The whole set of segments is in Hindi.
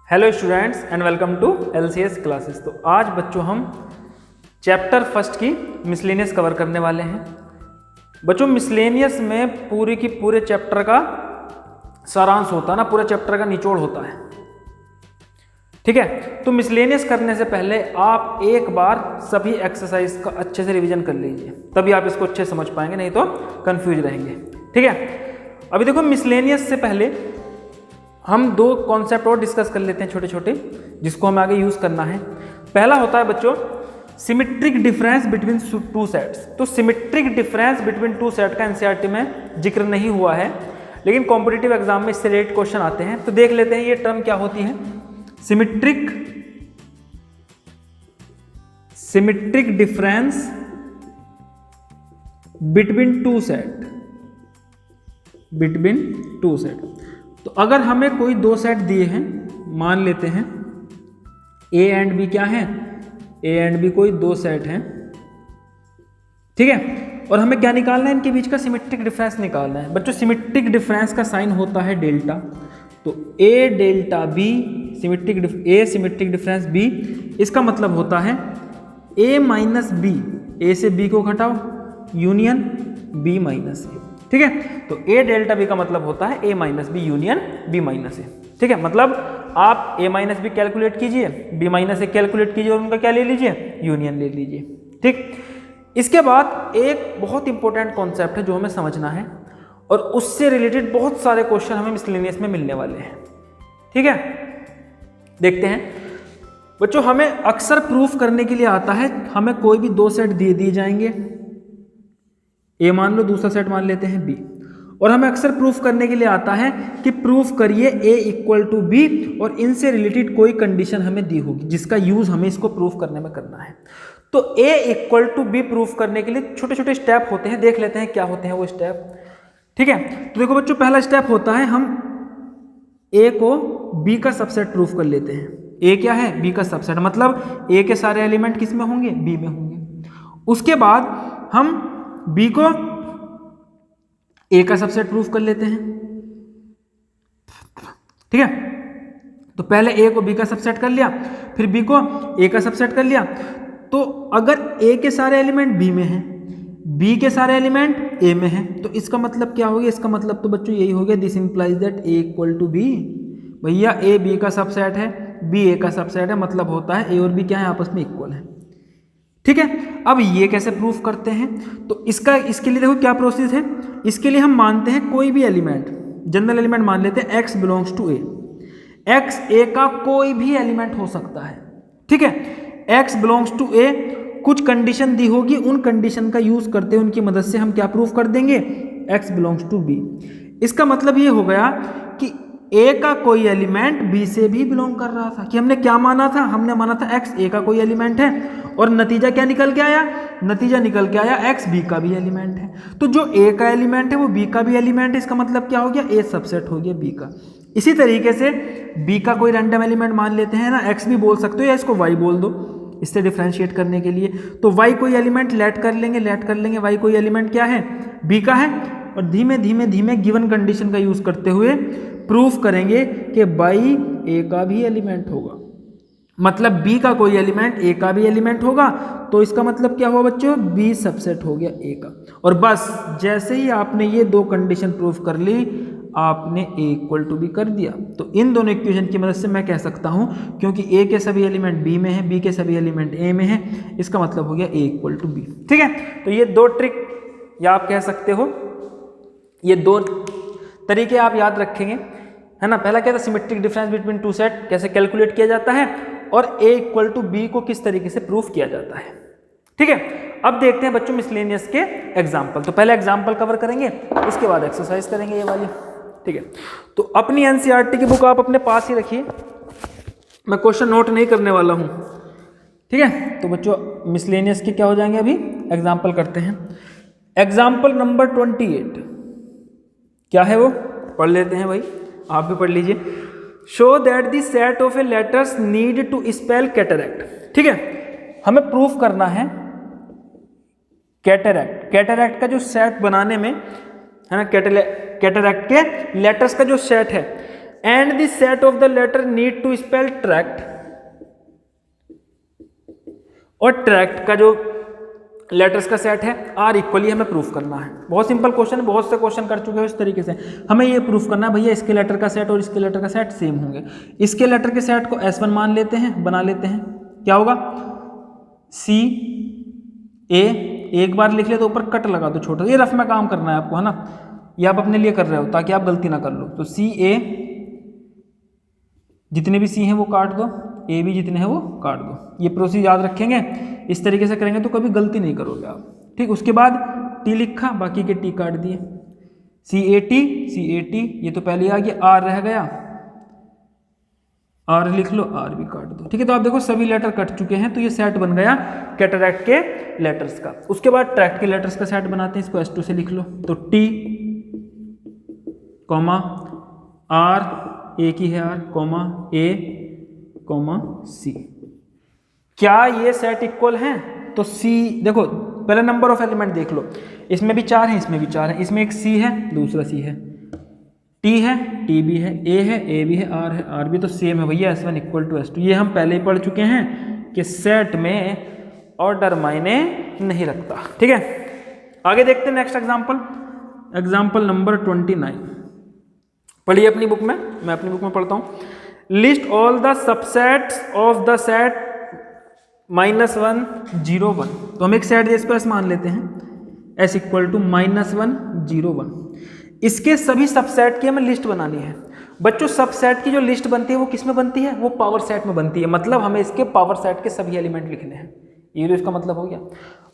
Hello students and welcome to LCS classes. तो आज बच्चों हम चैप्टर फर्स्ट की मिसलेनियस कवर करने वाले हैं। बच्चों मिसलेनियस में पूरे की पूरे चैप्टर का सारांश होता है ना, पूरे चैप्टर का निचोड़ होता है। ठीक है, तो मिसलेनियस करने से पहले आप एक बार सभी एक्सरसाइज का अच्छे से रिवीजन कर लीजिए, तभी आप इसको अच्छे समझ पाएंगे, नहीं तो कंफ्यूज रहेंगे। ठीक है, अभी देखो मिसलेनियस से पहले हम दो कॉन्सेप्ट और डिस्कस कर लेते हैं छोटे छोटे, जिसको हमें आगे यूज करना है। पहला होता है बच्चों symmetric difference between two sets. तो symmetric difference between two set का एनसीईआरटी में जिक्र नहीं हुआ है, लेकिन कॉम्पिटिटिव एग्जाम में इससे रिलेटेड क्वेश्चन आते हैं। तो देख लेते हैं ये टर्म क्या होती है। Symmetric difference between two set. तो अगर हमें कोई दो सेट दिए हैं, मान लेते हैं A एंड B क्या है, A एंड B कोई दो सेट हैं। ठीक है, और हमें क्या निकालना है, इनके बीच का सिमेट्रिक डिफरेंस निकालना है। बच्चों सिमेट्रिक डिफरेंस का साइन होता है डेल्टा। तो A delta B symmetric difference B, इसका मतलब होता है A माइनस B, A से B को घटाओ यूनियन B माइनस A। ठीक है, तो A डेल्टा B का मतलब होता है A minus B union B minus A। ठीक है, मतलब आप A माइनस B कैलकुलेट कीजिए, B माइनस A कैलकुलेट कीजिए और उनका क्या ले लीजिए, यूनियन ले लीजिए। ठीक, इसके बाद एक बहुत इंपॉर्टेंट कॉन्सेप्ट है जो हमें समझना है, और उससे रिलेटेड बहुत सारे क्वेश्चन हमें मिसलेनियस में मिलने वाले हैं। ठीक है, देखते हैं बच्चों। हमें अक्सर प्रूफ करने के लिए आता है, हमें कोई भी दो सेट दिए जाएंगे, A मान लो, दूसरा सेट मान लेते हैं B, और हमें अक्सर प्रूफ करने के लिए आता है कि प्रूफ करिए A इक्वल टू B, और इनसे रिलेटेड कोई कंडीशन हमें दी होगी जिसका यूज हमें इसको प्रूफ करने में करना है। तो A equal to B proof करने के लिए छोटे छोटे स्टेप होते हैं, देख लेते हैं क्या होते हैं वो स्टेप। ठीक है, तो देखो बच्चों, पहला स्टेप होता है हम A को B का सबसेट प्रूफ कर लेते हैं। A क्या है, B का सबसेट, मतलब A के सारे एलिमेंट किस में होंगे, B में होंगे। उसके बाद हम B को A का सबसेट प्रूफ कर लेते हैं। ठीक है, तो पहले A को B का सबसेट कर लिया, फिर B को A का सबसेट कर लिया। तो अगर A के सारे एलिमेंट B में हैं, B के सारे एलिमेंट A में हैं, तो इसका मतलब क्या हो गया, इसका मतलब तो बच्चों यही हो गया, this implies that A equal to B। भैया A B का सबसेट है, B A का सबसेट है, मतलब होता है A और B क्या है, आपस में इक्वल है। ठीक है, अब ये कैसे प्रूफ करते हैं, तो इसके लिए देखो क्या प्रोसेस है। इसके लिए हम मानते हैं कोई भी एलिमेंट, जनरल एलिमेंट मान लेते हैं x belongs to A। x A का कोई भी एलिमेंट हो सकता है। ठीक है, x बिलोंग्स टू A, कुछ कंडीशन दी होगी, उन कंडीशन का यूज करते हैं, उनकी मदद से हम क्या प्रूफ कर देंगे, x बिलोंग्स टू B। इसका मतलब ये हो गया कि A का कोई एलिमेंट B से भी बिलोंग कर रहा था। कि हमने क्या माना था, हमने माना था x A का कोई एलिमेंट है, और नतीजा क्या निकल के आया, नतीजा निकल के आया x B का भी एलिमेंट है। तो जो A का एलिमेंट है वो B का भी एलिमेंट है, इसका मतलब क्या हो गया, A सबसेट हो गया B का। इसी तरीके से B का कोई रैंडम एलिमेंट मान लेते हैं ना, x भी बोल सकते हो या इसको y बोल दो, इससे डिफ्रेंशिएट करने के लिए। तो y कोई एलिमेंट लेट कर लेंगे, y कोई एलिमेंट क्या है, B का है, और धीमे धीमे गिवन कंडीशन का यूज करते हुए प्रूफ करेंगे कि y A का भी एलिमेंट होगा, मतलब B का कोई एलिमेंट A का भी एलिमेंट होगा। तो इसका मतलब क्या हुआ बच्चों, B सबसेट हो गया A का। और बस जैसे ही आपने ये दो कंडीशन प्रूफ कर ली, आपने A इक्वल टू B कर दिया। तो इन दोनों इक्वेशन की मदद से मैं कह सकता हूं, क्योंकि A के सभी एलिमेंट B में है, B के सभी एलिमेंट A में है, इसका मतलब हो गया A इक्वल टू B। ठीक है, तो ये दो ट्रिक, या आप कह सकते हो ये दो तरीके आप याद रखेंगे, है ना। पहला क्या था, symmetric difference between two set कैसे कैलकुलेट किया जाता है, और A इक्वल टू B को किस तरीके से प्रूफ किया जाता है। ठीक है, अब देखते हैं बच्चों मिसलेनियस के एग्जाम्पल। तो पहले एग्जाम्पल कवर करेंगे, उसके बाद एक्सरसाइज करेंगे ये वाली। ठीक है, तो अपनी एनसीईआरटी की बुक आप अपने पास ही रखिए, मैं क्वेश्चन नोट नहीं करने वाला हूं। ठीक है, तो बच्चों मिसलेनियस के क्या हो जाएंगे, अभी एग्जाम्पल करते हैं। एग्जाम्पल नंबर 28 क्या है वो पढ़ लेते हैं भाई, आप भी पढ़ लीजिए। Show that the set of a letters need to spell cataract. ठीक है, हमें प्रूफ करना है कैटरैक्ट का जो सेट बनाने में, है ना, कैटरैक्ट के लेटर्स का जो सेट है, and the set of the letter need to spell tract, और ट्रैक्ट का जो लेटर्स का सेट है आर इक्वली हमें प्रूफ करना है। बहुत सिंपल क्वेश्चन, बहुत से क्वेश्चन कर चुके हो इस तरीके से। हमें ये प्रूफ करना है भैया इसके लेटर का सेट और इसके लेटर का सेट सेम होंगे। इसके लेटर के सेट को S1 मान लेते हैं, बना लेते हैं। क्या होगा, सी ए, एक बार लिख ले तो ऊपर कट लगा दो छोटा, ये रफ में काम करना है आपको, है ना, ये आप अपने लिए कर रहे हो ताकि आप गलती ना कर लो। तो सी ए, जितने भी सी हैं वो काट दो, ए भी जितने हैं वो काट दो। ये प्रोसीजर याद रखेंगे, इस तरीके से करेंगे तो कभी गलती नहीं करोगे आप। ठीक, उसके बाद टी लिखा, बाकी के टी काट दिए। सी ए टी, ये तो पहले आ गया, आर रह गया, आर लिख लो, आर भी काट दो। ठीक है, तो आप देखो सभी लेटर कट चुके हैं, तो ये सेट बन गया कैटरैक्ट के लेटर्स का। उसके बाद ट्रैक्ट के लेटर्स का सेट बनाते हैं, इसको S2 से लिख लो। तो टी कॉमा आर, एक ही है आर, कॉमा ए कॉमा सी। क्या ये सेट इक्वल हैं? तो सी देखो, पहले नंबर ऑफ एलिमेंट देख लो, इसमें भी 4 हैं, इसमें भी 4 हैं, इसमें एक सी है, दूसरा सी है, टी है, टी भी है, ए भी है, आर है, आर भी, तो सेम है भैया S1 इक्वल टू S2। ये हम पहले ही पढ़ चुके हैं कि सेट में ऑर्डर मायने नहीं रखता। ठीक है, आगे देखते हैं नेक्स्ट एग्जांपल, एग्जांपल नंबर 29। पढ़िए अपनी बुक में, मैं अपनी बुक में पढ़ता हूँ। List all the subsets of the set -1 0 1। तो हम एक सेट इसको S मान लेते हैं, S इक्वल टू -1 0 1। इसके सभी सबसेट की हमें लिस्ट बनानी है। बच्चों सबसेट की जो लिस्ट बनती है वो किस में बनती है? वो पावर सेट में बनती है। मतलब हमें इसके पावर सेट के सभी एलिमेंट लिखने हैं, ये तो इसका मतलब हो गया।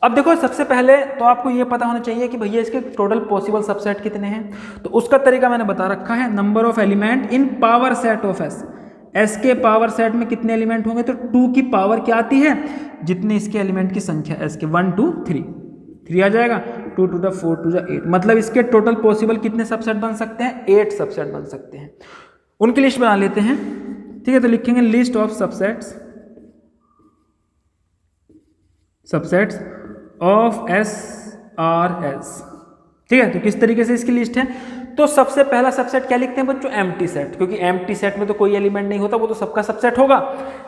अब देखो सबसे पहले तो आपको ये पता होना चाहिए कि भैया इसके टोटल पॉसिबल सबसेट कितने हैं। तो उसका तरीका मैंने बता रखा है, number of element in power set of S। S के पावर सेट में कितने एलिमेंट होंगे? तो 2 की पावर क्या आती है? जितने इसके एलिमेंट की संख्या S के 1 2 3 आ जाएगा, 2 2 4 2 8। मतलब इसके टोटल पॉसिबल कितने सबसेट बन सकते हैं? 8 सबसेट बन सकते हैं। उनकी लिस्ट बना लेते हैं। ठीक है, तो लिखेंगे list of subsets of S R S। ठीक है, तो किस तरीके से इसकी लिस्ट है? तो सबसे पहला सबसेट क्या लिखते हैं बच्चों? एम्प्टी सेट, क्योंकि एम्प्टी सेट में तो कोई एलिमेंट नहीं होता, वो तो सबका सबसेट होगा।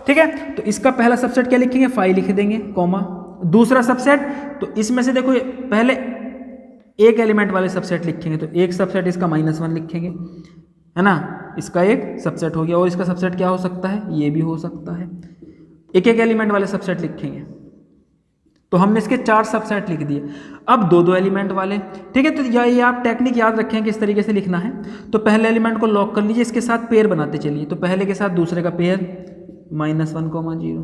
ठीक है, तो इसका पहला सबसेट क्या लिखेंगे? 5 लिख देंगे, कॉमा। दूसरा सबसेट, तो इसमें से देखो पहले एक एलिमेंट वाले सबसेट लिखेंगे, तो एक सबसेट इसका -1 लिखेंगे, है ना, इसका एक सबसेट हो गया। और इसका सबसेट क्या हो सकता है? ये भी हो सकता है। एक एक एलिमेंट वाले सबसेट लिखेंगे, तो हमने इसके 4 सबसेट लिख दिए। अब 2 2 एलिमेंट वाले। ठीक है, तो ये आप टेक्निक याद रखें किस तरीके से लिखना है। तो पहले एलिमेंट को लॉक कर लीजिए, इसके साथ पेयर बनाते चलिए। तो पहले के साथ दूसरे का पेयर -1, 0,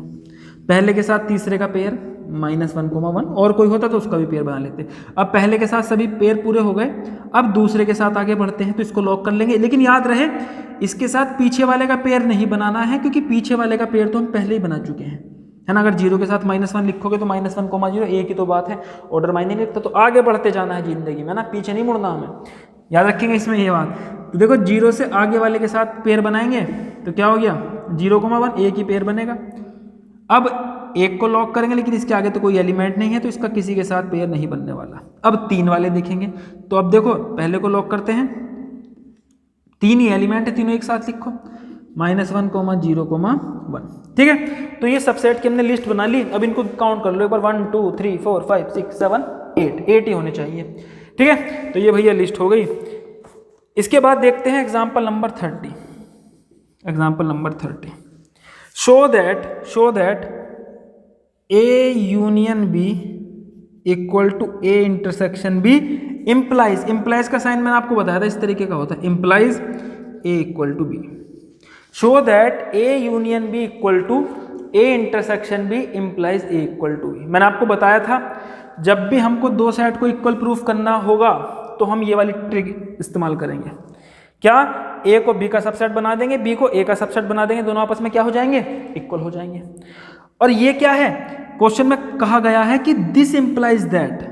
पहले के साथ तीसरे का पेयर -1, 1, और कोई होता तो उसका भी पेयर बना लेते। अब पहले के साथ सभी पेयर पूरे हो गए, अब दूसरे के साथ आगे बढ़ते हैं, तो इसको लॉक कर लेंगे। लेकिन याद रहे इसके साथ पीछे वाले का पेयर नहीं बनाना है, क्योंकि पीछे वाले का पेयर तो हम पहले ही बना चुके हैं, है ना। अगर 0 के साथ -1 लिखोगे तो -1, 0 एक ही तो बात है, ऑर्डर मायने नहीं रखता। तो आगे बढ़ते जाना है जिंदगी में ना, पीछे नहीं मुड़ना हमें, याद रखेंगे इसमें ये बात। तो देखो 0 से आगे वाले के साथ पेयर बनाएंगे तो क्या हो गया? 0, 1 एक ही पेयर बनेगा। अब एक को लॉक करेंगे, लेकिन इसके आगे तो कोई एलिमेंट नहीं है, तो इसका किसी के साथ पेयर नहीं बनने वाला। अब 3 वाले देखेंगे, तो अब देखो पहले को लॉक करते हैं, 3 ही एलिमेंट है, तीनों एक साथ लिखो, -1, 0, 1। ठीक है, तो ये सबसेट की हमने लिस्ट बना ली। अब इनको काउंट कर लो एक बार, 1 2 3 4 5 6 7 8 ही होने चाहिए। ठीक है, तो ये भैया लिस्ट हो गई। इसके बाद देखते हैं example number 30। Example number 30, show that A union B equal to A intersection B implies का साइन मैंने आपको बताया था इस तरीके का होता है, implies A equal to B। Show that A union B equal to A intersection B implies A equal to B। मैंने आपको बताया था जब भी हमको 2 सेट को इक्वल प्रूफ करना होगा तो हम ये वाली ट्रिक इस्तेमाल करेंगे। क्या? A को B का सबसेट बना देंगे, B को A का सबसेट बना देंगे, दोनों आपस में क्या हो जाएंगे? इक्वल हो जाएंगे। और ये क्या है? क्वेश्चन में कहा गया है कि दिस इंप्लाइज दैट,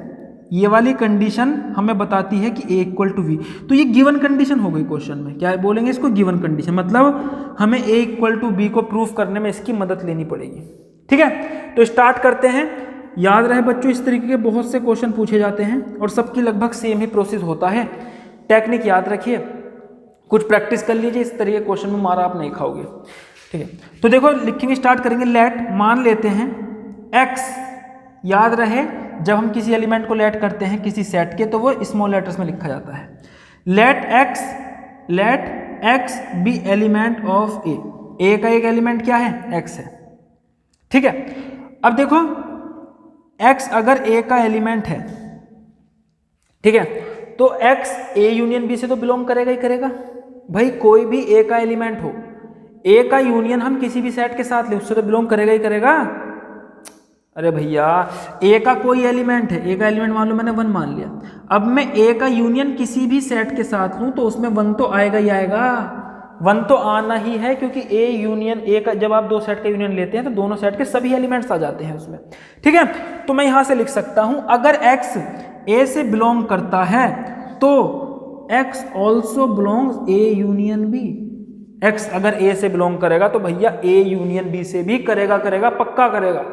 ये वाली कंडीशन हमें बताती है कि A इक्वल टू V। तो ये गिवन कंडीशन हो गई क्वेश्चन में, क्या बोलेंगे इसको? Given condition. मतलब हमें A इक्वल टू B को प्रूफ करने में इसकी मदद लेनी पड़ेगी। ठीक है, तो स्टार्ट करते हैं। याद रहे बच्चों, इस तरीके के बहुत से क्वेश्चन पूछे जाते हैं और सबकी लगभग सेम ही प्रोसेस होता है। टेक्निक याद रखिए, कुछ प्रैक्टिस कर लीजिए, इस तरीके क्वेश्चन में मारा आप नहीं खाओगे। ठीक है, तो देखो लिखेंगे, स्टार्ट करेंगे। लेट, मान लेते हैं x, याद रहे जब हम किसी एलिमेंट को लेट करते हैं किसी सेट के तो वो स्मॉल लेटर्स में लिखा जाता है। Let x be element of A का एक एलिमेंट क्या है? x है। ठीक है, अब देखो x अगर a का एलिमेंट है, ठीक है, तो x a यूनियन b से तो बिलोंग करेगा ही करेगा। भाई कोई भी a का एलिमेंट हो, a का यूनियन हम किसी भी सेट के साथ ले उससे तो बिलोंग करेगा ही करेगा। अरे भैया a का कोई एलिमेंट है, a का एलिमेंट मान लो मैंने 1 मान लिया, अब मैं a का यूनियन किसी भी सेट के साथ लूं तो उसमें 1 तो आएगा ही आएगा, 1 तो आना ही है, क्योंकि a यूनियन a का, जब आप दो सेट का यूनियन लेते हैं तो दोनों सेट के सभी एलिमेंट्स आ जाते हैं उसमें। ठीक है, तो मैं यहां से लिख सकता हूं अगर x a से बिलोंग करता है तो x also belongs a union b। x अगर a से बिलोंग करेगा तो भैया a यूनियन b से भी करेगा, पक्का करेगा।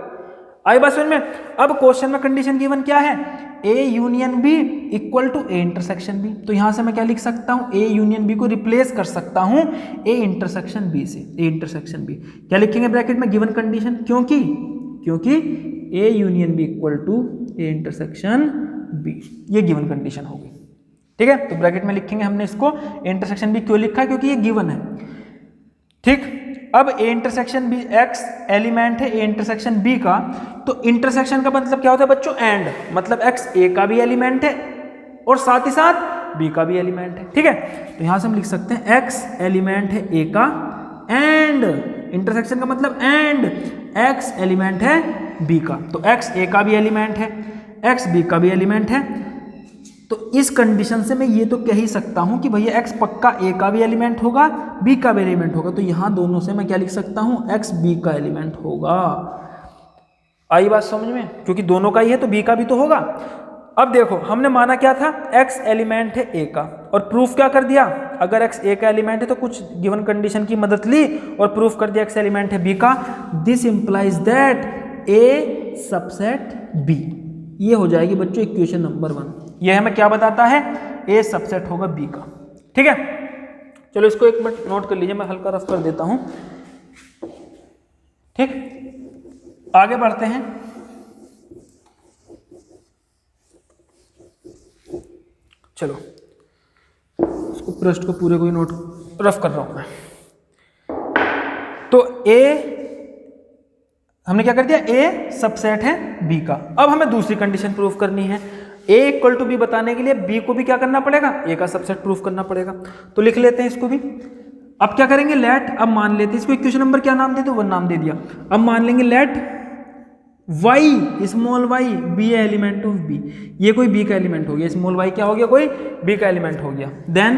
आई बात समझ में? अब क्वेश्चन में कंडीशन गिवन क्या है? a union b equal to a intersection b। तो यहां से मैं क्या लिख सकता हूं? a यूनियन b को रिप्लेस कर सकता हूं a इंटरसेक्शन b से। a इंटरसेक्शन b क्या लिखेंगे ब्रैकेट में? गिवन कंडीशन, क्योंकि a union b equal to a intersection b, ये गिवन कंडीशन होगी। ठीक है, तो ब्रैकेट में लिखेंगे हमने इसको। a इंटरसेक्शन b क्यों लिखा है? क्योंकि ये गिवन है। ठीक, अब a intersection b, x element है a इंटरसेक्शन b का, तो इंटरसेक्शन का मतलब क्या होता है बच्चों? एंड, मतलब x a का भी एलिमेंट है और साथ ही साथ b का भी एलिमेंट है। ठीक है, तो यहां से हम लिख सकते हैं x एलिमेंट है a का एंड, इंटरसेक्शन का मतलब एंड x एलिमेंट है b का, तो x a का भी एलिमेंट है, x b का भी एलिमेंट है। तो इस कंडीशन से मैं ये तो कह ही सकता हूं कि भैया x पक्का a का भी एलिमेंट होगा, b का भी एलिमेंट होगा। तो यहां दोनों से मैं क्या लिख सकता हूं? x b का एलिमेंट होगा। आई बात समझ में? क्योंकि दोनों का ही है तो b का भी तो होगा। अब देखो हमने माना क्या था? x एलिमेंट है a का, और प्रूफ क्या कर दिया? अगर x a का एलिमेंट है तो कुछ गिवन कंडीशन की मदद ली और प्रूफ कर दिया x एलिमेंट है b का। This implies that a subset b। ये हो जाएगी बच्चों इक्वेशन नंबर 1। ये हमें क्या बताता है? a सबसेट होगा b का। ठीक है, चलो इसको एक मिनट नोट कर लीजिए, मैं हल्का रफ कर देता हूं। ठीक, आगे बढ़ते हैं। चलो इसको पृष्ठ को पूरे को ही नोट रफ कर रहा हूं मैं। तो a हमने क्या कर दिया? a सबसेट है b का। अब हमें दूसरी कंडीशन प्रूफ करनी है। a इक्वल टू b बताने के लिए b को भी क्या करना पड़ेगा? a का सबसेट प्रूफ करना पड़ेगा। तो लिख लेते हैं इसको भी। अब क्या करेंगे? लेट, अब मान लेते हैं इसको इक्वेशन नंबर क्या नाम दे दो? 1 नाम दे दिया। अब मान लेंगे let y small y be element of b। ये कोई b का एलिमेंट हो गया, स्मॉल y क्या हो गया? कोई b का एलिमेंट हो गया। देन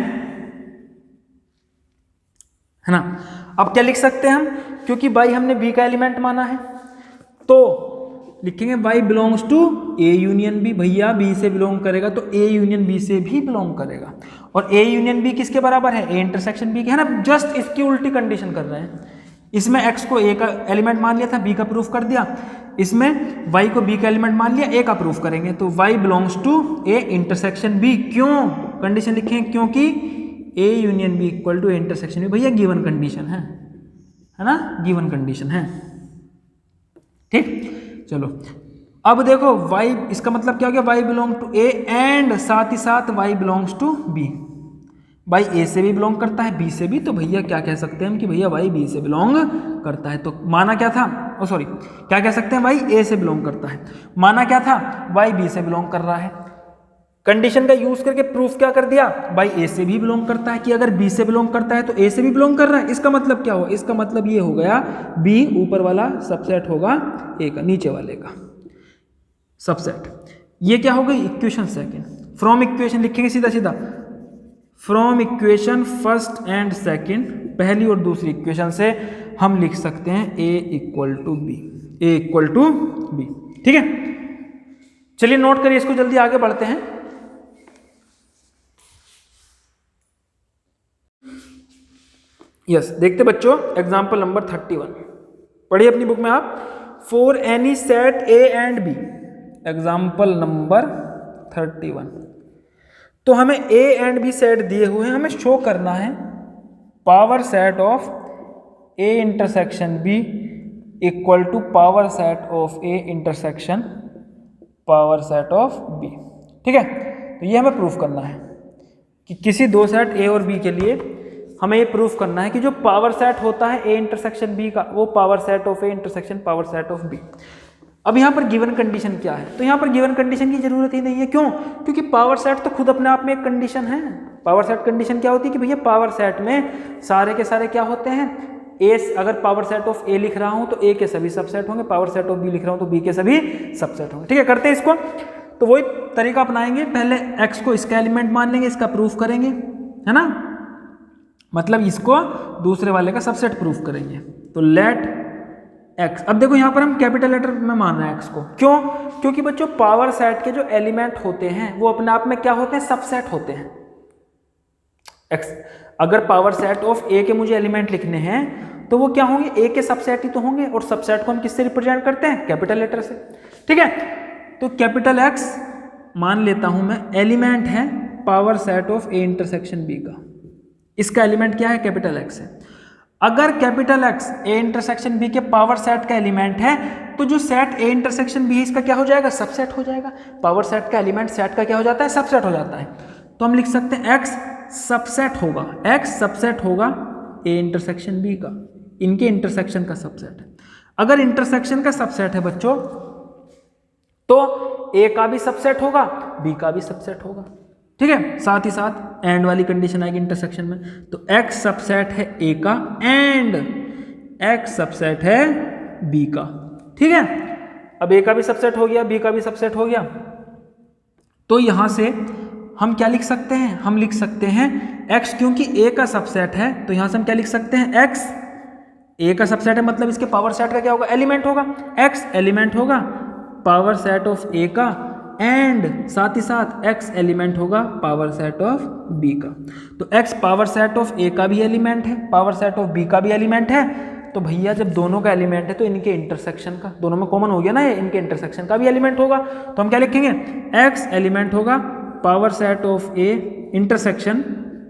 है ना, अब क्या लिख सकते हैं हम? क्योंकि y हमने b का एलिमेंट माना है तो लिखेंगे y belongs to a union b। भैया b से बिलोंग करेगा तो a यूनियन b से भी बिलोंग करेगा, और a यूनियन b किसके बराबर है? a इंटरसेक्शन b के, है ना। जस्ट इसकी उल्टी कंडीशन कर रहे हैं। इसमें x को a का एलिमेंट मान लिया था, b का प्रूफ कर दिया। इसमें y को b का एलिमेंट मान लिया, a का प्रूफ करेंगे। तो y belongs to a intersection b। क्यों कंडीशन लिखें? क्योंकि a union b equal to a intersection b। भैया गिवन कंडीशन है ना, गिवन कंडीशन है। ठीक, चलो अब देखो y, इसका मतलब क्या हो गया? y belong to a and साथ ही साथ y belongs to b। y a से भी बिलोंग करता है, b से भी, तो भैया क्या कह सकते हैं हम कि भैया y b से बिलोंग करता है। तो माना क्या था? सॉरी, क्या कह सकते हैं? y a से बिलोंग करता है। माना क्या था? y b से बिलोंग कर रहा है। कंडीशन का यूज करके प्रूफ क्या कर दिया? y a से भी बिलोंग करता है, कि अगर b से बिलोंग करता है तो a से भी बिलोंग कर रहा है। इसका मतलब क्या हुआ? इसका मतलब ये हो गया b ऊपर वाला सबसेट होगा a का, नीचे वाले का सबसेट। ये क्या हो गई? Equation second. फ्रॉम इक्वेशन लिखेंगे सीधा सीधा, from equation first and second, पहली और दूसरी इक्वेशन से हम लिख सकते हैं a equal to b, a equal to b। ठीक है, चलिए नोट करिए इसको, जल्दी आगे बढ़ते हैं। यस, देखते बच्चों एग्जाम्पल नंबर 31, पढ़िए अपनी बुक में आप। For any set a and b, example number 31। तो हमें a एंड b सेट दिए हुए हैं, हमें शो करना है power set of A intersection B equal to power set of A intersection power set of B. ठीक है, तो ये हमें प्रूफ करना है कि किसी दो सेट ए और बी के लिए हमें ये प्रूफ करना है कि जो पावर सेट होता है ए इंटरसेक्शन बी का, वो power set of A intersection power set of B. अब यहाँ पर गिवन कंडीशन क्या है? तो यहाँ पर गिवन कंडीशन की जरूरत ही नहीं है। क्यों? क्योंकि पावर सेट तो खुद अपने आप में एक कंडीशन है। पावर सेट कंडीशन क्या होती है कि भैया पावर सेट में सारे के सारे क्या होते हैं, ए, अगर पावर सेट ऑफ ए लिख रहा हूं तो ए के सभी सबसेट होंगे, पावर सेट ऑफ बी लिख रहा हूं तो बी के सभी सबसेट होंगे। ठीक है, करते हैं इसको। तो वही तरीका अपनाएंगे, पहले x को इसका एलिमेंट मान लेंगे, इसका प्रूफ करेंगे, है ना, मतलब इसको दूसरे वाले का सबसेट प्रूफ करेंगे। तो लेट x, अब देखो यहाँ पर हम कैपिटल लेटर में मान रहे हैं x को। क्यों? क्योंकि बच्चों पावर सेट के जो एलिमेंट होते हैं वो अपने आप में क्या होते हैं, सबसेट होते हैं। x, अगर पावर सेट ऑफ a के मुझे एलिमेंट लिखने हैं तो वो क्या होंगे, a के सबसेट ही तो होंगे, और सबसेट को हम किससे रिप्रेजेंट करते हैं, कैपिटल लेटर से। ठीक है, तो कैपिटल X मान लेता हूं मैं एलिमेंट है power set of A intersection B का। इसका एलिमेंट क्या है, कैपिटल X है। अगर capital X A intersection B के पावर सेट का एलिमेंट है तो जो सेट ए इंटरसेक्शन बी इसका क्या हो जाएगा, सबसेट हो जाएगा। पावर सेट का एलिमेंट सेट का क्या हो जाता है, सबसेट हो जाता है। तो हम लिख सकते हैं X सबसेट होगा, X सबसेट होगा ए इंटरसेक्शन बी का, इनके इंटरसेक्शन का सबसेट है। अगर इंटरसेक्शन का सबसेट है बच्चों तो ए का भी सबसेट होगा, बी का भी सबसेट होगा। ठीक है, साथ ही साथ एंड वाली कंडीशन आएगी इंटरसेक्शन में। तो x सबसेट है a का एंड x सबसेट है b का। ठीक है, अब a का भी सबसेट हो गया, b का भी सबसेट हो गया, तो यहां से हम क्या लिख सकते हैं, हम लिख सकते हैं x, क्योंकि a का सबसेट है तो यहां से हम क्या लिख सकते हैं, x a का सबसेट है मतलब इसके पावर सेट का क्या होगा, एलिमेंट होगा। x एलिमेंट होगा पावर सेट ऑफ a का एंड साथ ही साथ x एलिमेंट होगा पावर सेट ऑफ b का। तो x power set of a का भी एलिमेंट है, पावर सेट ऑफ b का भी एलिमेंट है। तो भैया जब दोनों का एलिमेंट है तो इनके इंटरसेक्शन का, दोनों में कॉमन हो गया ना ये, इनके इंटरसेक्शन का भी एलिमेंट होगा। तो हम क्या लिखेंगे, x एलिमेंट होगा power set of a intersection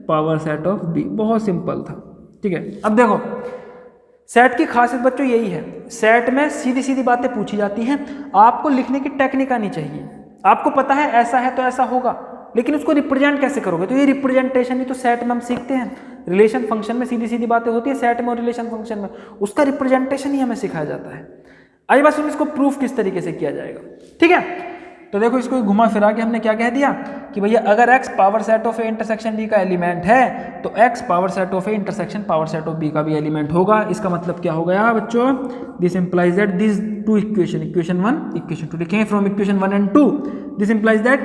power set of b। बहुत सिंपल था। ठीक है, अब देखो सेट की खासियत बच्चों यही है, सेट में सीधी सीधी बातें पूछी जाती हैं, आपको लिखने की टेक्निक आनी चाहिए। आपको पता है ऐसा है तो ऐसा होगा, लेकिन उसको रिप्रेजेंट कैसे करोगे, तो ये रिप्रेजेंटेशन ही तो सेट में हम सीखते हैं। रिलेशन फंक्शन में सीधी सीधी बातें होती है, सेट में और रिलेशन फंक्शन में उसका रिप्रेजेंटेशन ही हमें सिखाया जाता है। आइए बस इसको प्रूफ किस तरीके से किया जाएगा। ठीक है, तो देखो इसको घुमा फिरा के हमने क्या कह दिया कि भैया अगर x power set of A intersection b का एलिमेंट है तो x power set of A intersection power set of b का भी एलिमेंट होगा। इसका मतलब क्या हो गया बच्चों, this implies that this two equation, equation 1 equation 2 लिखेंगे from equation 1 and 2, this implies that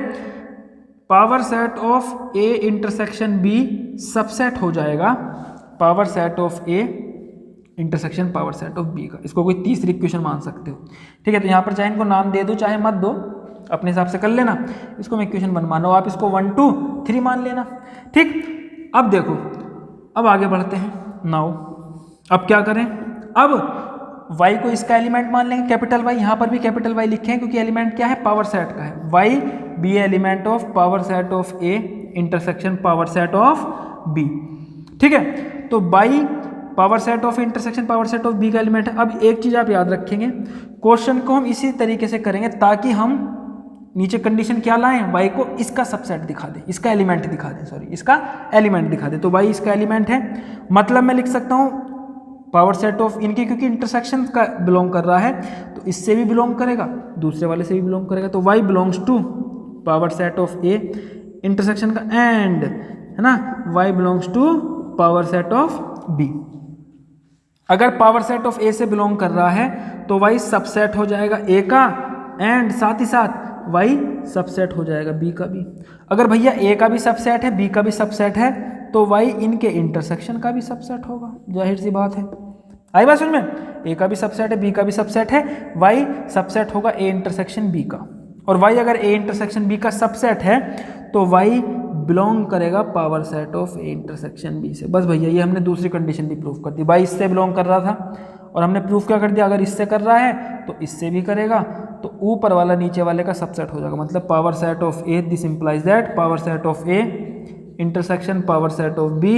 power set of A intersection b subset हो जाएगा power set of A intersection power set of b का। इसको कोई तीसरी इक्वेशन मान सकते हो। ठीक है, तो यहाँ पर चाहे इनको नाम दे दो चाहे मत दो, अपने हिसाब से कर लेना। इसको मैं इक्वेशन 1 मानो, आप इसको 1 2 3 मान लेना। ठीक, अब देखो, अब आगे बढ़ते हैं। नाउ अब क्या करें, अब y को इसका एलिमेंट मान लेंगे कैपिटल Y, यहाँ पर भी कैपिटल Y लिखे हैं क्योंकि एलिमेंट क्या है, पावर सेट का है। y be element of power set of a intersection power set of b। ठीक है, तो y power set of intersection power set of b का एलिमेंट है। अब एक चीज आप याद रखेंगे, क्वेश्चन को हम इसी तरीके से करेंगे ताकि हम नीचे कंडीशन क्या लाएं, y को इसका सबसेट दिखा दें, इसका एलिमेंट दिखा दें, सॉरी इसका एलिमेंट दिखा दें। तो y इसका एलिमेंट है, मतलब मैं लिख सकता हूं पावर सेट ऑफ इनके, क्योंकि इंटरसेक्शन का बिलोंग कर रहा है तो इससे भी बिलोंग करेगा, दूसरे वाले से भी बिलोंग करेगा। तो y belongs to power set of a intersection का एंड, है ना, y belongs to power set of b। अगर पावर सेट ऑफ a से बिलोंग कर रहा है तो y सबसेट हो जाएगा a का एंड साथ ही साथ y सबसेट हो जाएगा b का भी। अगर भैया a का भी सबसेट है b का भी सबसेट है तो y इनके इंटरसेक्शन का भी सबसेट होगा, जाहिर सी बात है। आई बात समझ में, a का भी सबसेट है b का भी सबसेट है, y सबसेट होगा a इंटरसेक्शन b का, और y अगर a इंटरसेक्शन b का सबसेट है तो y बिलोंग करेगा power set of A intersection b से। बस भैया ये हमने दूसरी कंडीशन भी प्रूफ कर दी, y इससे बिलोंग कर रहा था और हमने प्रूफ क्या कर दिया, अगर इससे कर रहा है तो इससे भी करेगा, तो ऊपर वाला नीचे वाले का सबसेट हो जाएगा, मतलब power set of A, this implies that power set of A intersection power set of B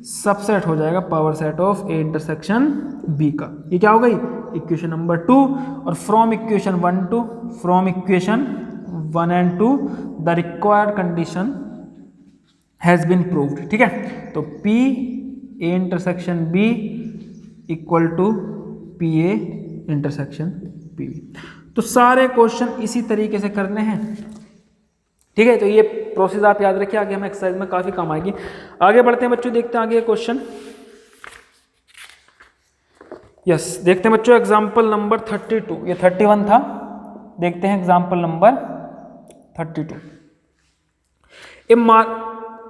subset हो जाएगा power set of A intersection B का। ये क्या हो गई इक्वेशन नंबर 2। और from equation 1 and 2 the required condition has been proved. ठीक है, तो P A intersection B equal to P A intersection P B. तो सारे क्वेश्चन इसी तरीके से करने हैं। ठीक है, तो ये प्रोसेस आप याद रखिए, आगे हमें एक्सरसाइज में काफ़ी काम आएगी। आगे बढ़ते हैं बच्चों, देखते हैं आगे क्वेश्चन। यस, देखते हैं बच्चों एग्जाम्पल नंबर 32। ये 31 था, देखते हैं एग्जाम्पल नंबर 32।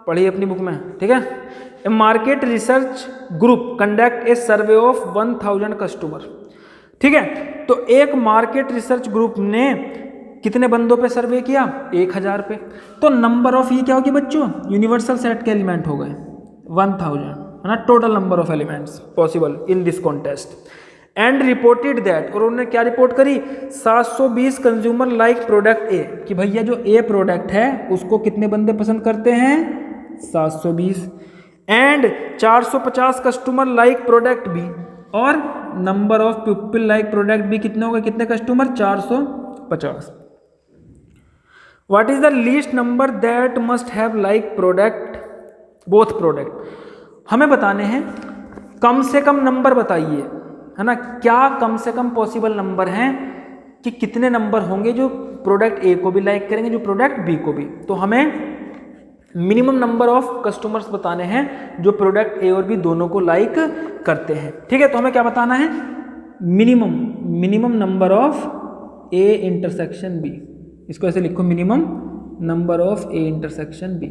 पढ़िए अपनी बुक में। ठीक है, a market research group conduct a survey of 1000 customer. ठीक है, तो एक मार्केट रिसर्च ग्रुप ने कितने बंदों पे सर्वे किया 1000 पे। तो नंबर ऑफ ये क्या होगी बच्चों, यूनिवर्सल सेट के एलिमेंट हो गए 1000 है ना, total number of elements possible in this contest. And reported that, और उन्होंने क्या रिपोर्ट करी 720 कंज्यूमर लाइक प्रोडक्ट ए, कि भैया जो ए प्रोडक्ट है उसको कितने बंदे पसंद करते हैं 720। And 450 customer like product B, और number of people like product B कितने हो गए, कितने customer 450। What is the least number that must have like product both product? हमें बताने हैं कम से कम नंबर बताइए, है ना, क्या कम से कम पॉसिबल नंबर हैं कि कितने नंबर होंगे जो प्रोडक्ट ए को भी लाइक करेंगे, जो प्रोडक्ट बी को भी। तो हमें मिनिमम नंबर ऑफ कस्टमर्स बताने हैं जो प्रोडक्ट ए और बी दोनों को लाइक करते हैं। ठीक है, तो हमें क्या बताना है minimum number of A intersection B. इसको ऐसे लिखो, minimum number of A intersection B.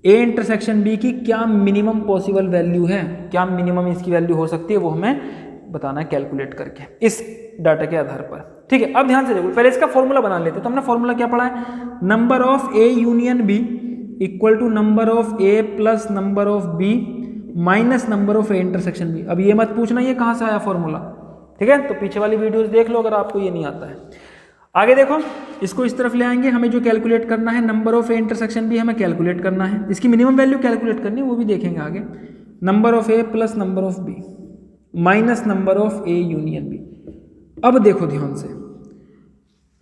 A intersection B की क्या मिनिमम पॉसिबल वैल्यू है, क्या मिनिमम इसकी वैल्यू हो सकती है, वो हमें बताना है कैलकुलेट करके इस डाटा के आधार पर। ठीक है, अब ध्यान से देखो, पहले इसका फॉर्मूला बना लेते हैं। तो हमने फॉर्मूला क्या पढ़ा है, number of A union B equal to number of A plus number of B minus number of A intersection B. अब ये मत पूछना ये कहाँ से आया फॉर्मूला। ठीक है, तो पीछे वाली वीडियोस देख लो अगर आपको ये नहीं आता है। आगे देखो, इसको इस तरफ ले आएंगे, हमें जो कैलकुलेट करना है number of A intersection B हमें कैलकुलेट करना है, इसकी मिनिमम वैल्यू कैलकुलेट करनी है, वो भी देखेंगे आगे। Number of A plus number of B minus number of A union B. अब देखो ध्यान से,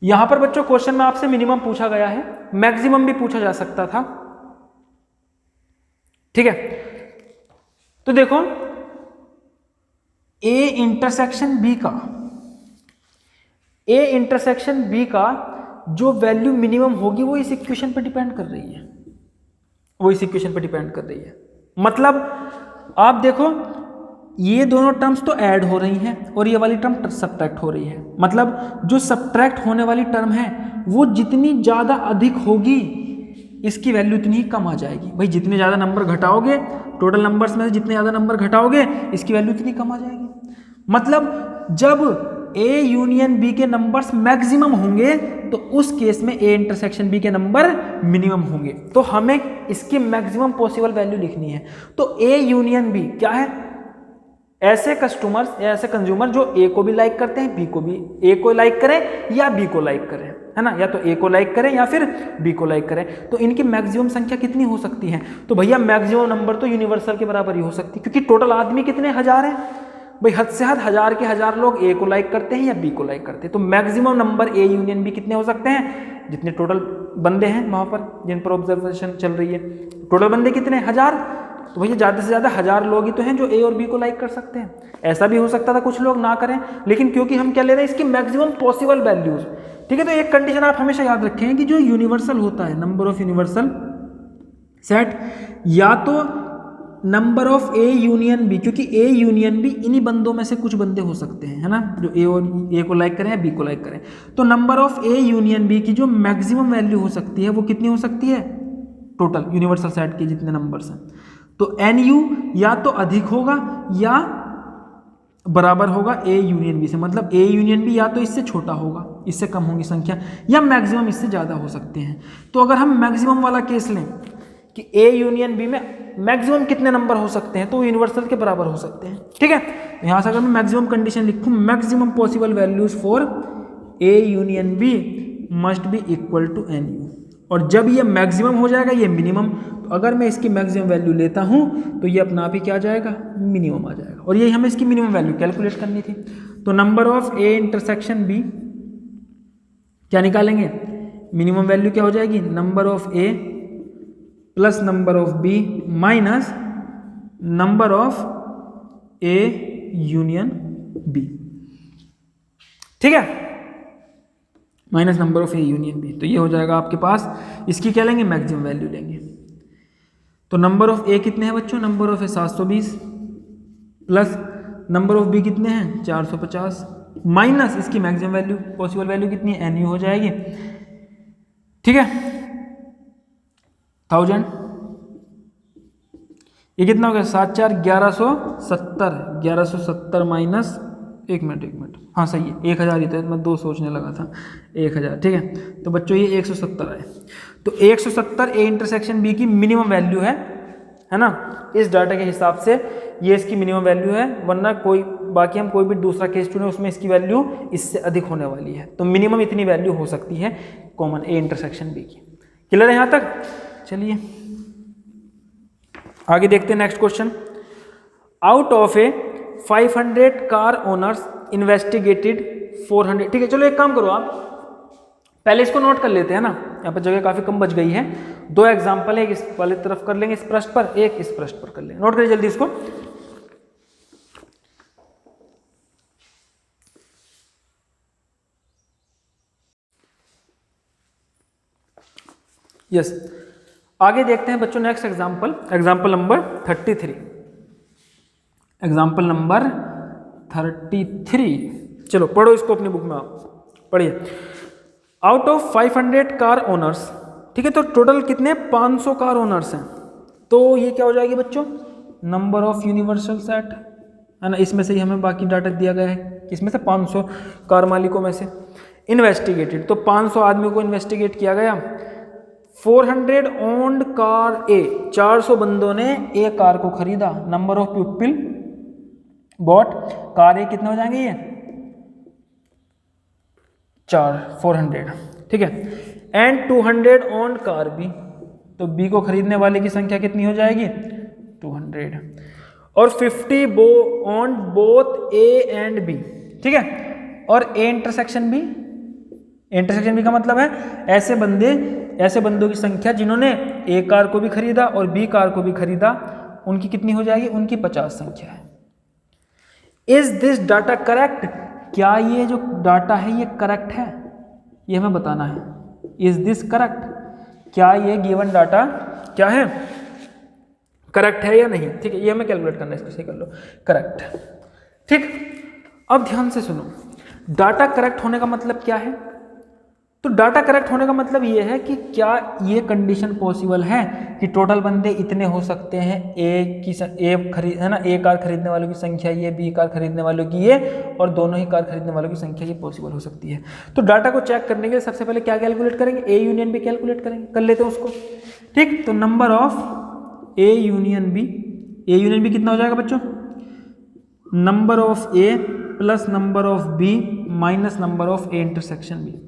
यहां पर बच्चों क्वेश्चन में आपसे मिनिमम पूछा गया है, मैक्सिमम भी पूछा जा सकता था। ठीक है, तो देखो ए इंटरसेक्शन बी का, ए इंटरसेक्शन बी का जो वैल्यू मिनिमम होगी वो इस इक्वेशन पर डिपेंड कर रही है, वो इस इक्वेशन पर डिपेंड कर रही है। मतलब आप देखो ये दोनों टर्म्स तो ऐड हो रही हैं और ये वाली टर्म सब्ट्रैक्ट हो रही है। मतलब जो सब्ट्रैक्ट होने वाली टर्म है वो जितनी ज़्यादा अधिक होगी इसकी वैल्यू उतनी ही कम आ जाएगी। भाई जितने ज़्यादा नंबर घटाओगे, टोटल नंबर्स में से जितने ज़्यादा नंबर घटाओगे इसकी वैल्यू उतनी कम आ जाएगी। मतलब जब ए यूनियन बी के नंबर्स मैक्सिमम होंगे तो उस केस में ए इंटरसेक्शन बी के नंबर मिनिमम होंगे। तो हमें इसकी मैक्सिमम पॉसिबल वैल्यू लिखनी है। तो ए यूनियन बी क्या है, ऐसे कस्टमर्स या ऐसे कंज्यूमर जो ए को भी लाइक करते हैं, बी को भी, ए को लाइक करें या बी को लाइक करें, है ना, या तो ए को लाइक करें या फिर बी को लाइक करें। तो इनकी मैक्सिमम संख्या कितनी हो सकती है, तो भैया मैक्सिमम नंबर तो यूनिवर्सल के बराबर ही हो सकती है, क्योंकि टोटल आदमी कितने 1000 हैं। भाई हद से हद 1000 के 1000 लोग ए को लाइक करते हैं या बी को लाइक करते हैं। तो maximum number A union B कितने हो सकते हैं, जितने टोटल बंदे हैं वहाँ पर जिन पर ऑब्जर्वेशन चल रही है, टोटल बंदे कितने 1000। तो भैया ज़्यादा से ज़्यादा 1000 लोग ही तो हैं जो ए और बी को लाइक कर सकते हैं। ऐसा भी हो सकता था कुछ लोग ना करें, लेकिन क्योंकि हम क्या ले रहे हैं इसकी मैक्सिमम पॉसिबल वैल्यूज। ठीक है, तो एक कंडीशन आप हमेशा याद रखें कि जो यूनिवर्सल होता है नंबर ऑफ यूनिवर्सल सेट, या तो number of A union B, क्योंकि ए यूनियन बी इन्हीं बंदों में से कुछ बंदे हो सकते हैं, है ना, जो ए और ए को लाइक करें या बी को लाइक करें। तो number of A union B की जो मैक्सिमम वैल्यू हो सकती है वो कितनी हो सकती है, टोटल यूनिवर्सल सेट के जितने नंबर्स हैं। तो एन यू या तो अधिक होगा या बराबर होगा ए यूनियन बी से। मतलब ए यूनियन बी या तो इससे छोटा होगा, इससे कम होगी संख्या, या मैक्सिमम इससे ज़्यादा हो सकते हैं। तो अगर हम मैक्सिमम वाला केस लें कि ए यूनियन बी में मैक्सिमम कितने नंबर हो सकते हैं, तो यूनिवर्सल के बराबर हो सकते हैं। ठीक है, तो यहाँ से अगर मैं मैक्सिमम कंडीशन लिखूँ, maximum possible values for A union B must be equal to N U, और जब ये मैक्सिमम हो जाएगा ये मिनिमम, अगर मैं इसकी मैक्सिमम वैल्यू लेता हूँ तो ये अपना आप ही क्या आ जाएगा, मिनिमम आ जाएगा। और यही हमें इसकी मिनिमम वैल्यू कैलकुलेट करनी थी। तो number of A intersection B क्या निकालेंगे, मिनिमम वैल्यू क्या हो जाएगी, number of A plus number of B minus number of A union B, ठीक है, minus number of A union B. तो ये हो जाएगा आपके पास, इसकी क्या लेंगे, मैक्सिमम वैल्यू लेंगे। तो नंबर ऑफ ए कितने हैं बच्चों, number of A 720 plus number of B कितने हैं 450 माइनस इसकी मैक्सिमम वैल्यू, पॉसिबल वैल्यू कितनी है एन यू हो जाएगी, ठीक है, 1000। ये कितना हो गया 7 4 1170 माइनस 1 मिनट, हाँ सही है 1000 ही था, मैं 2 सोचने लगा था, 1000, ठीक है। तो बच्चों ये 170 आए। तो 170 ए इंटरसेक्शन बी की मिनिमम वैल्यू है ना, इस डाटा के हिसाब से ये इसकी मिनिमम वैल्यू है, वरना कोई बाकी हम कोई भी दूसरा केस चुने उसमें इसकी वैल्यू इससे अधिक होने वाली है। तो मिनिमम इतनी वैल्यू हो सकती है कॉमन ए इंटरसेक्शन बी की। क्लियर है यहाँ तक? चलिए आगे देखते हैं next question. Out of A 500 car owners investigated 400, ठीक है। चलो एक काम करो, आप पहले इसको नोट कर लेते हैं ना, यहाँ पर जगह काफी कम बच गई है। 2 एग्जाम्पल, एक इस वाले तरफ कर लेंगे इस पृष्ठ पर, एक इस पृष्ठ पर कर लेंगे। नोट करिए जल्दी इसको। यस, आगे देखते हैं बच्चों next example, example number 33। Example number 33, चलो पढ़ो इसको अपनी बुक में, आप पढ़िए। आउट ऑफ 500 कार ओनर्स, ठीक है, तो टोटल कितने 500 कार ओनर्स हैं। तो ये क्या हो जाएगी बच्चों, नंबर ऑफ यूनिवर्सल सेट, है ना, इसमें से ही हमें बाकी डाटा दिया गया है, इसमें से 500 कार मालिकों में से। इन्वेस्टिगेटेड, तो 500 आदमियों को इन्वेस्टिगेट किया गया। 400 ओन्ड कार ए, 400 बंदों ने ए कार को खरीदा। Number of people bought car A, कितने हो जाएंगे ये 400, ठीक है। एंड 200 ओन्ड कार बी, तो बी को खरीदने वाले की संख्या कितनी हो जाएगी 200। और 50 owned both A and B, ठीक है। और A intersection B, intersection B का मतलब है ऐसे बंदों की संख्या जिन्होंने ए कार को भी खरीदा और बी कार को भी खरीदा, उनकी कितनी हो जाएगी, उनकी 50 संख्या है। इज दिस डाटा करेक्ट, क्या ये जो डाटा है ये करेक्ट है, ये हमें बताना है। इज दिस करेक्ट, क्या ये गिवन डाटा क्या है, करेक्ट है या नहीं, ठीक है, ये हमें कैलकुलेट करना है। इसको सही कर लो, करेक्ट, ठीक। अब ध्यान से सुनो, डाटा करेक्ट होने का मतलब क्या है। तो डाटा करेक्ट होने का मतलब ये है कि क्या ये कंडीशन पॉसिबल है कि टोटल बंदे इतने हो सकते हैं, ए कार खरीदने वालों की संख्या ये, बी कार खरीदने वालों की ये, और दोनों ही कार खरीदने वालों की संख्या ये पॉसिबल हो सकती है। तो डाटा को चेक करने के लिए सबसे पहले क्या कैलकुलेट करेंगे, ए यूनियन बी कैलकुलेट करेंगे, कर लेते हैं उसको, ठीक। तो number of A union B कितना हो जाएगा बच्चों, number of A plus number of B minus number of A intersection B.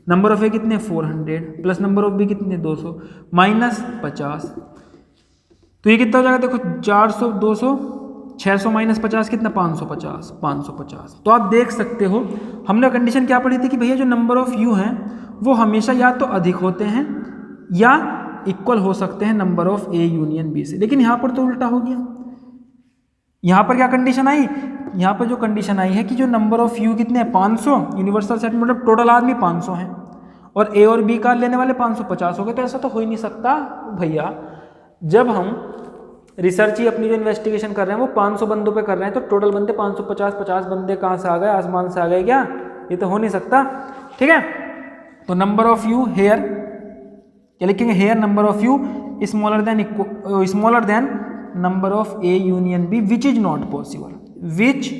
Number of A कितने 400 प्लस नंबर ऑफ बी कितने 200 माइनस 50, तो ये कितना हो जाएगा देखो 400 200 600 माइनस 50 कितना 550। तो आप देख सकते हो हमने कंडीशन क्या पढ़ी थी कि भैया जो नंबर ऑफ यू हैं वो हमेशा या तो अधिक होते हैं या इक्वल हो सकते हैं number of A union B से। लेकिन यहाँ पर तो उल्टा हो गया, यहाँ पर क्या कंडीशन आई, यहाँ पर जो कंडीशन आई है कि जो नंबर ऑफ यू कितने 500, यूनिवर्सल सेट मतलब टोटल आदमी 500 हैं और ए और बी कार लेने वाले 550 हो गए। तो ऐसा तो हो ही नहीं सकता भैया, जब हम रिसर्च ही अपनी जो इन्वेस्टिगेशन कर रहे हैं वो 500 बंदों पे कर रहे हैं, तो टोटल बंदे 550 बंदे कहाँ से आ गए, आसमान से आ गए क्या, ये तो हो नहीं सकता, ठीक है। तो नंबर ऑफ यू हेयर क्या लिखेंगे, here number of U smaller than number of A union B which is not possible, which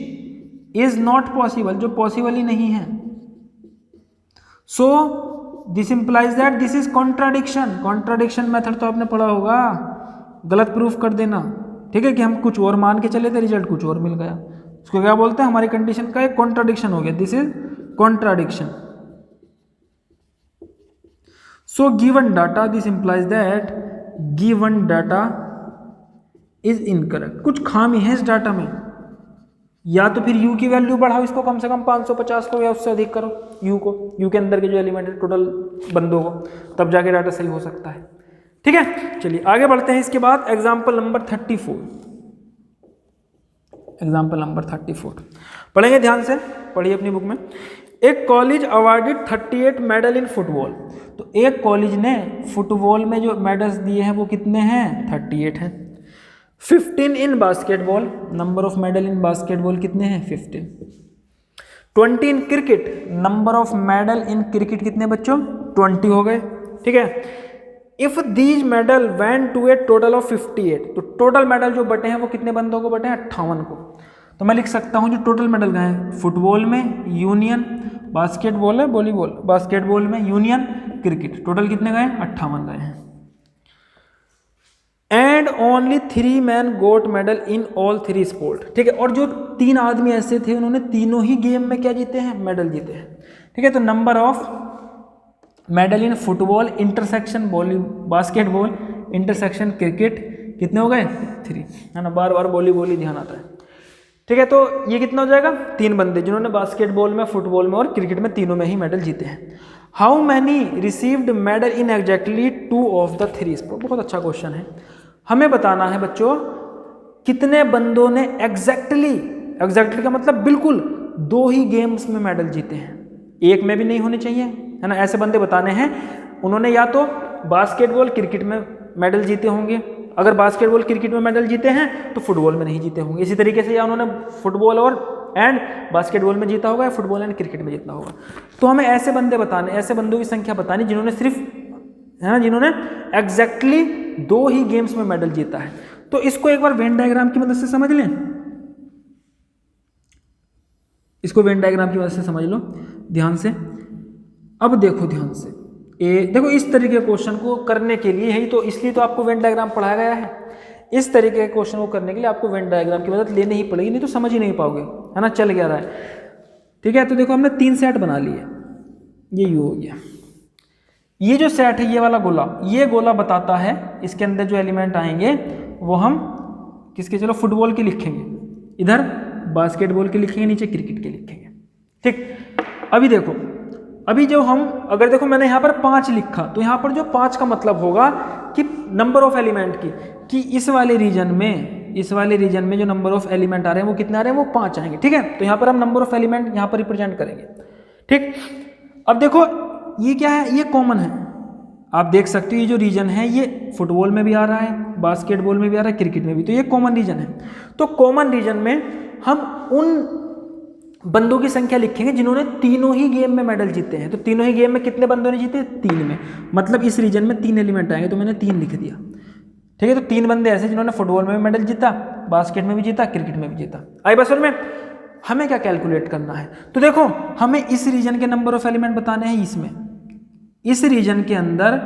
is not possible, जो पॉसिबल ही नहीं है। So this implies that this is contradiction method तो आपने पढ़ा होगा, गलत प्रूफ कर देना, ठीक है, कि हम कुछ और मान के चले थे रिजल्ट कुछ और मिल गया, उसको क्या बोलते हैं, हमारी कंडीशन का एक कॉन्ट्राडिक्शन हो गया, this is contradiction. So given data this implies that given data is incorrect, कुछ खामी है इस डाटा में, या तो फिर u की वैल्यू बढ़ाओ, इसको कम से कम 550 करो या उससे अधिक करो u को, u के अंदर के जो एलिमेंट है टोटल बंदों को, तब जाके डाटा सही हो सकता है। ठीक है, चलिए आगे बढ़ते हैं। इसके बाद एग्जाम्पल नंबर 34, एग्जाम्पल नंबर 34 पढ़ेंगे, ध्यान से पढ़िए अपनी बुक में। एक college awarded 38 medal in football, तो एक कॉलेज ने फुटबॉल में जो मेडल्स दिए हैं वो कितने हैं, 38 हैं। 15 in basketball, number of medal in basketball कितने हैं, 15। 20 in cricket, number of medal in cricket कितने बच्चों, 20 हो गए। ठीक है, if these medal went to a total of 58, तो टोटल मेडल जो बटे हैं वो कितने बंदों को बटे हैं, 58 को। तो मैं लिख सकता हूँ जो टोटल मेडल गए हैं, फुटबॉल में यूनियन, बास्केटबॉल है वॉलीबॉल, बास्केटबॉल में यूनियन, क्रिकेट, टोटल कितने गए, 58 गए हैं। And only 3 man got medal in all 3 sport. ठीक है, और जो 3 आदमी ऐसे थे उन्होंने तीनों ही गेम में क्या जीते हैं, मेडल जीते हैं। ठीक है, तो number of medal in football intersection basketball intersection cricket कितने हो गए, 3, है ना, बार बार वॉलीबॉल ही ध्यान आता है। ठीक है, तो ये कितना हो जाएगा, 3 बंदे जिन्होंने बास्केटबॉल में, फुटबॉल में और क्रिकेट में तीनों में ही मेडल जीते हैं। How many received medal in exactly 2 of the 3 sport, बहुत अच्छा क्वेश्चन है। हमें बताना है बच्चों कितने बंदों ने एग्जैक्टली का मतलब बिल्कुल 2 ही गेम्स में मेडल जीते हैं, एक में भी नहीं होने चाहिए, है ना, ऐसे बंदे बताने हैं। उन्होंने या तो बास्केटबॉल क्रिकेट में मेडल जीते होंगे, अगर बास्केटबॉल क्रिकेट में मेडल जीते हैं तो फुटबॉल में नहीं जीते होंगे, इसी तरीके से या उन्होंने फुटबॉल और एंड बास्केटबॉल में जीता होगा या फुटबॉल एंड क्रिकेट में जीतना होगा। तो हमें ऐसे बंदे बताने, ऐसे बंदों की संख्या बतानी जिन्होंने सिर्फ, है ना, जिन्होंने एग्जैक्टली 2 ही गेम्स में मेडल जीता है। तो इसको एक बार वेन डायग्राम की मदद से समझ लें, इसको वेन डायग्राम की मदद से समझ लो ध्यान से। अब देखो ध्यान से, देखो इस तरीके के क्वेश्चन को करने के लिए ही तो, इसलिए तो आपको वेन डायग्राम पढ़ाया गया है। इस तरीके के क्वेश्चन को करने के लिए आपको वेन डायग्राम की मदद लेनी ही पड़ेगी, नहीं तो समझ ही नहीं पाओगे, है ना, चल गया रहा है। ठीक है, तो देखो हमने 3 सेट बना लिए, ये यू हो गया। ये जो सेट है, ये वाला गोला, ये गोला बताता है इसके अंदर जो एलिमेंट आएंगे वो हम किसके, चलो फुटबॉल के लिखेंगे, इधर बास्केटबॉल के लिखेंगे, नीचे क्रिकेट के लिखेंगे। ठीक, अभी देखो, अभी जो हम, अगर देखो मैंने यहाँ पर 5 लिखा, तो यहाँ पर जो 5 का मतलब होगा कि नंबर ऑफ एलिमेंट की, कि इस वाले रीजन में जो नंबर ऑफ एलिमेंट आ रहे हैं वो कितने आ रहे हैं, वो 5 आएंगे। ठीक है, तो यहाँ पर हम नंबर ऑफ एलिमेंट यहाँ पर रिप्रेजेंट करेंगे। ठीक, अब देखो ये क्या है, ये कॉमन है, आप देख सकते हो ये जो रीजन है ये फुटबॉल में भी आ रहा है, बास्केटबॉल में भी आ रहा है, क्रिकेट में भी, तो ये कॉमन रीजन है। तो कॉमन रीजन में हम उन बंदों की संख्या लिखेंगे जिन्होंने तीनों ही गेम में मेडल जीते हैं। तो तीनों ही गेम में कितने बंदों ने जीते, 3 में, मतलब इस रीजन में 3 एलिमेंट आएंगे, तो मैंने 3 लिख दिया। ठीक है, तो 3 बंदे ऐसे जिन्होंने फुटबॉल में भी मेडल जीता, बास्केट में भी जीता, क्रिकेट में भी जीता। आई बस में हमें क्या कैलकुलेट करना है, तो देखो हमें इस रीजन के नंबर ऑफ एलिमेंट बताने हैं। इसमें इस रीजन के अंदर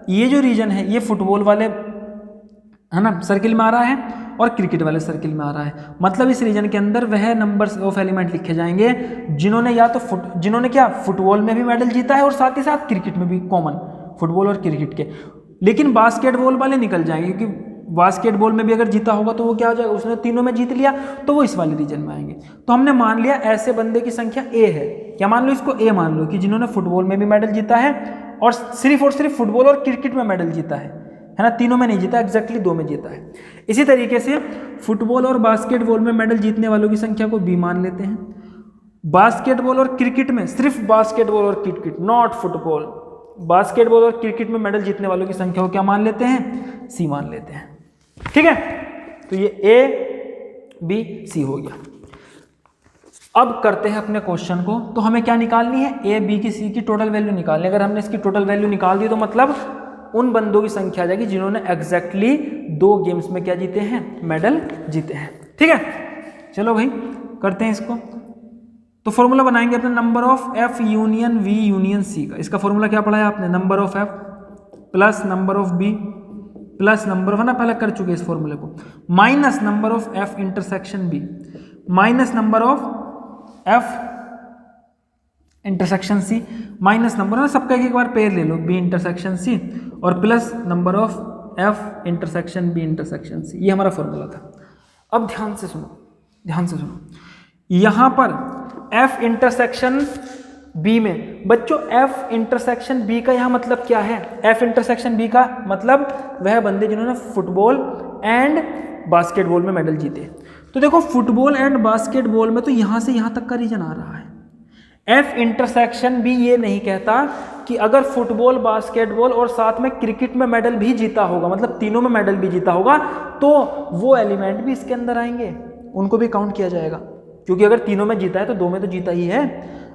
ये जो रीजन है ये फुटबॉल वाले, है ना, सर्किल में आ रहा है और क्रिकेट वाले सर्किल में आ रहा है, मतलब इस रीजन के अंदर वह नंबर्स ऑफ एलिमेंट लिखे जाएंगे जिन्होंने या तो जिन्होंने क्या फुटबॉल में भी मेडल जीता है और साथ ही साथ क्रिकेट में भी, कॉमन फुटबॉल और क्रिकेट के। लेकिन बास्केटबॉल वाले निकल जाएंगे, क्योंकि बास्केटबॉल में भी अगर जीता होगा तो वो क्या हो जाएगा, उसने तीनों में जीत लिया, तो वो इस वाले रीजन में आएंगे। तो हमने मान लिया ऐसे बंदे की संख्या ए है, क्या मान लो, इसको ए मान लो, कि जिन्होंने फुटबॉल में भी मेडल जीता है और सिर्फ फुटबॉल और क्रिकेट में मेडल जीता है ना, तीनों में नहीं जीता, एग्जैक्टली 2 में जीता है। इसी तरीके से फुटबॉल और बास्केटबॉल में मेडल जीतने वालों की संख्या को बी मान लेते हैं। बास्केटबॉल और क्रिकेट में, सिर्फ बास्केटबॉल और क्रिकेट, नॉट फुटबॉल, बास्केटबॉल और क्रिकेट में मेडल जीतने वालों की संख्या को क्या मान लेते हैं, सी मान लेते हैं। ठीक है, तो ये ए बी सी हो गया। अब करते हैं अपने क्वेश्चन को, तो हमें क्या निकालनी है, ए बी की सी की टोटल वैल्यू निकालनी है। अगर हमने इसकी टोटल वैल्यू निकाल दी तो मतलब उन बंदों की संख्या आ जाएगी जिन्होंने एग्जैक्टली 2 गेम्स में क्या जीते हैं, मेडल जीते हैं। ठीक है, चलो भाई करते हैं इसको। तो फॉर्मूला बनाएंगे अपने number of F union V union C का। इसका फॉर्मूला क्या पढ़ा है आपने, number of F plus number of B plus number of, ना पहले कर चुके इस फॉर्मूले को, minus number of F intersection B minus number of F intersection C minus number, सबका एक बार पेयर ले लो, बी इंटरसेक्शन सी और plus number of F intersection B intersection C, ये हमारा फॉर्मूला था। अब ध्यान से सुनो, ध्यान से सुनो, यहाँ पर एफ इंटरसेक्शन बी में बच्चों एफ इंटरसेक्शन बी का यहाँ मतलब क्या है? एफ इंटरसेक्शन बी का मतलब वह बंदे जिन्होंने फुटबॉल एंड बास्केटबॉल में मेडल जीते। तो देखो फुटबॉल एंड बास्केटबॉल में तो यहाँ से यहाँ तक का रीजन आ रहा है। एफ इंटरसेक्शन भी ये नहीं कहता कि अगर फुटबॉल, बास्केटबॉल और साथ में क्रिकेट में मेडल भी जीता होगा, मतलब तीनों में मेडल भी जीता होगा, तो वो एलिमेंट भी इसके अंदर आएंगे, उनको भी काउंट किया जाएगा, क्योंकि अगर तीनों में जीता है तो दो में तो जीता ही है।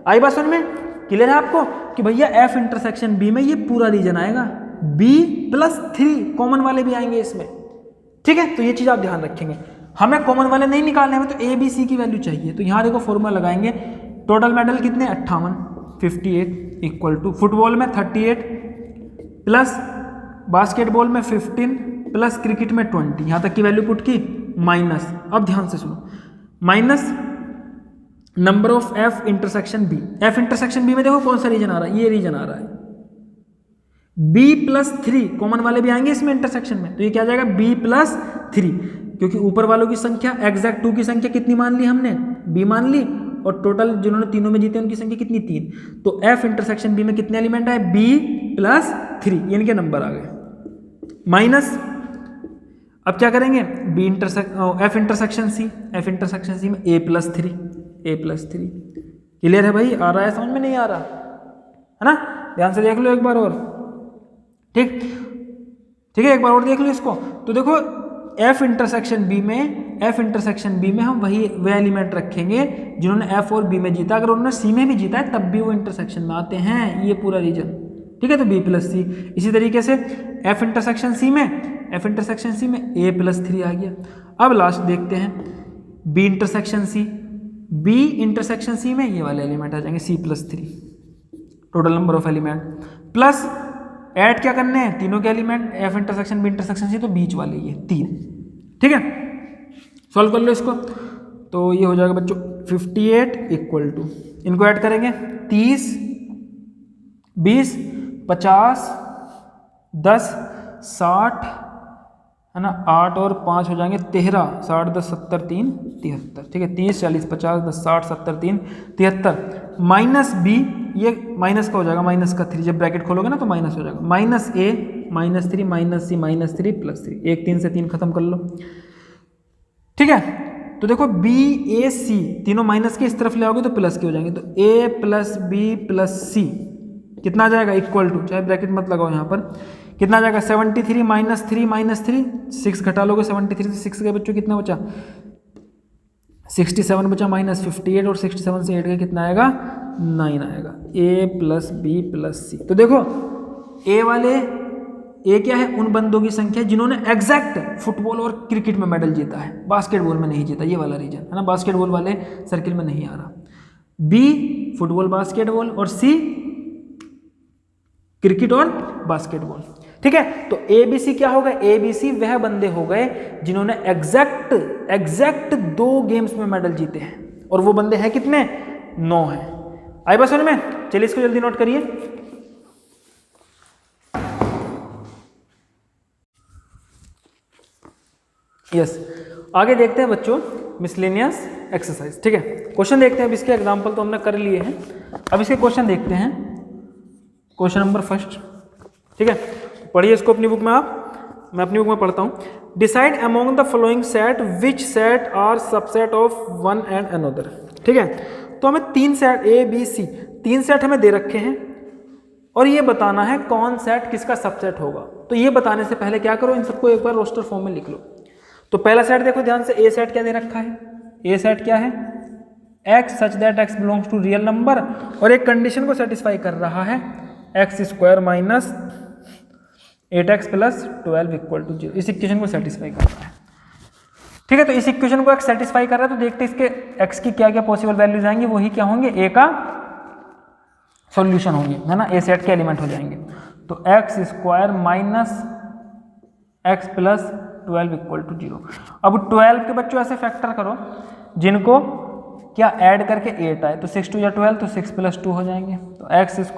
आई बात समझ में? क्लियर है आपको कि भैया एफ इंटरसेक्शन बी में ये पूरा रीजन आएगा, B+3 कॉमन वाले भी आएंगे इसमें, ठीक है? तो ये चीज आप ध्यान रखेंगे। हमें कॉमन वाले नहीं निकालने में, तो ए बी सी की वैल्यू चाहिए। तो यहाँ देखो फॉर्मूला लगाएंगे, टोटल मेडल कितने? 58, 58 इक्वल टू फुटबॉल में 38 प्लस बास्केटबॉल में 15 प्लस क्रिकेट में 20, यहाँ तक की वैल्यू पुट की, माइनस, अब ध्यान से सुनो, minus number of F intersection B. F intersection B में देखो कौन सा रीजन आ रहा है, ये रीजन आ रहा है। B+3 कॉमन वाले भी आएंगे इसमें इंटरसेक्शन में, तो ये क्या आ जाएगा? B+3, क्योंकि ऊपर वालों की संख्या एग्जैक्ट 2 की संख्या कितनी मान ली हमने? B मान ली, और टोटल जिन्होंने तीनों में जीते उनकी संख्या कितनी? 3। तो एफ इंटरसेक्शन बी में कितने एलिमेंट आए? B+3, ये इनके नंबर आ गए। माइनस, अब क्या करेंगे? F intersection C, F intersection C में A+3, A+3। क्लियर है भाई? आ रहा है समझ में? नहीं आ रहा है ना? ध्यान से देख लो एक बार और, ठीक ठीक है, एक बार और देख लो इसको। तो देखो एफ इंटरसेक्शन बी में हम वह एलिमेंट रखेंगे जिन्होंने एफ और बी में जीता। अगर उन्होंने सी में भी जीता है तब भी वो इंटरसेक्शन में आते हैं, ये पूरा रीजन, ठीक है? तो B+C। इसी तरीके से एफ इंटरसेक्शन सी में A+3 आ गया। अब लास्ट देखते हैं बी इंटरसेक्शन सी में ये वाले एलिमेंट आ जाएंगे C+3, total number of element, plus add क्या करने हैं? तीनों के element, F intersection B intersection C, तो बीच वाले ये 3, ठीक है? सॉल्व कर लो इसको, तो ये हो जाएगा बच्चों 58 इक्वल टू, इनको ऐड करेंगे 30, 20, 50, 10, 60, है ना, 8 और 5 हो जाएंगे 13, 60, 10, 70, 3, 73, ठीक है? 30, 40, 50, 10, 60, 70, 3, 73, माइनस बी, ये माइनस का हो जाएगा, माइनस का 3, जब ब्रैकेट खोलोगे ना तो माइनस हो जाएगा, माइनस ए, -3, -C, -3, +3, 1 3 से 3 खत्म कर लो, ठीक है? तो देखो B, A, C तीनों माइनस के इस तरफ ले आओगे तो प्लस के हो जाएंगे, तो A+B+C कितना आ जाएगा? इक्वल टू, चाहे ब्रैकेट मत लगाओ यहाँ पर, कितना आ जाएगा? 73 -3, 6 घटा लोगे 73 से 6 गए बच्चों, कितना बचा? 67 बचा, -58, और 67 से 8 गए, कितना आएगा? 9 आएगा। A+B+C। तो देखो ए क्या है? उन बंदों की संख्या जिन्होंने एग्जैक्ट फुटबॉल और क्रिकेट में मेडल जीता है, बास्केटबॉल में नहीं जीता, ये वाला रीजन है ना, बास्केटबॉल वाले सर्किल में नहीं आ रहा। बी फुटबॉल बास्केटबॉल, और सी क्रिकेट और बास्केटबॉल, ठीक है? तो ABC क्या होगा? ABC वह बंदे हो गए जिन्होंने एग्जैक्ट 2 गेम्स में मेडल जीते हैं, और वो बंदे हैं कितने? 9 हैं। आई बात समझ में? चलिए इसको जल्दी नोट करिए। यस, आगे देखते हैं बच्चों मिसलेनियस एक्सरसाइज, ठीक है? क्वेश्चन देखते हैं। अब इसके एग्जांपल तो हमने कर लिए हैं, अब इसके क्वेश्चन देखते हैं। क्वेश्चन नंबर 1, ठीक है? पढ़िए इसको अपनी बुक में आप, मैं अपनी बुक में पढ़ता हूँ। Decide among the following set which set are subset of one and another, ठीक है? तो हमें 3 set A, B, C 3 set हमें दे रखे हैं, और ये बताना है कौन सेट किसका सबसेट होगा। तो ये बताने से पहले क्या करो, इन सबको एक बार रोस्टर फॉर्म में लिख लो। तो पहला सेट देखो ध्यान से, A सेट क्या दे रखा है? A सेट क्या है? X such that X belongs to real number, और एक कंडीशन को सेटिस्फाई कर रहा है, x² - 8x + 12 = 0। इस इक्वेशन को सेटिस्फाई कर रहा है, ठीक है? तो इस इक्वेशन को x सेटिस्फाई कर रहा है, तो देखते हैं इसके x की क्या क्या पॉसिबल वैल्यूज आएंगी, वही क्या होंगे? A का सॉल्यूशन होंगे, है ना? A सेट के एलिमेंट हो जाएंगे। तो x² - x + 12 = 0। अब 12 के बच्चों ऐसे फैक्टर करो जिनको क्या ऐड करके 8 आए, तो 6 2 12, तो 6 + 2 हो जाएंगे। तो x² -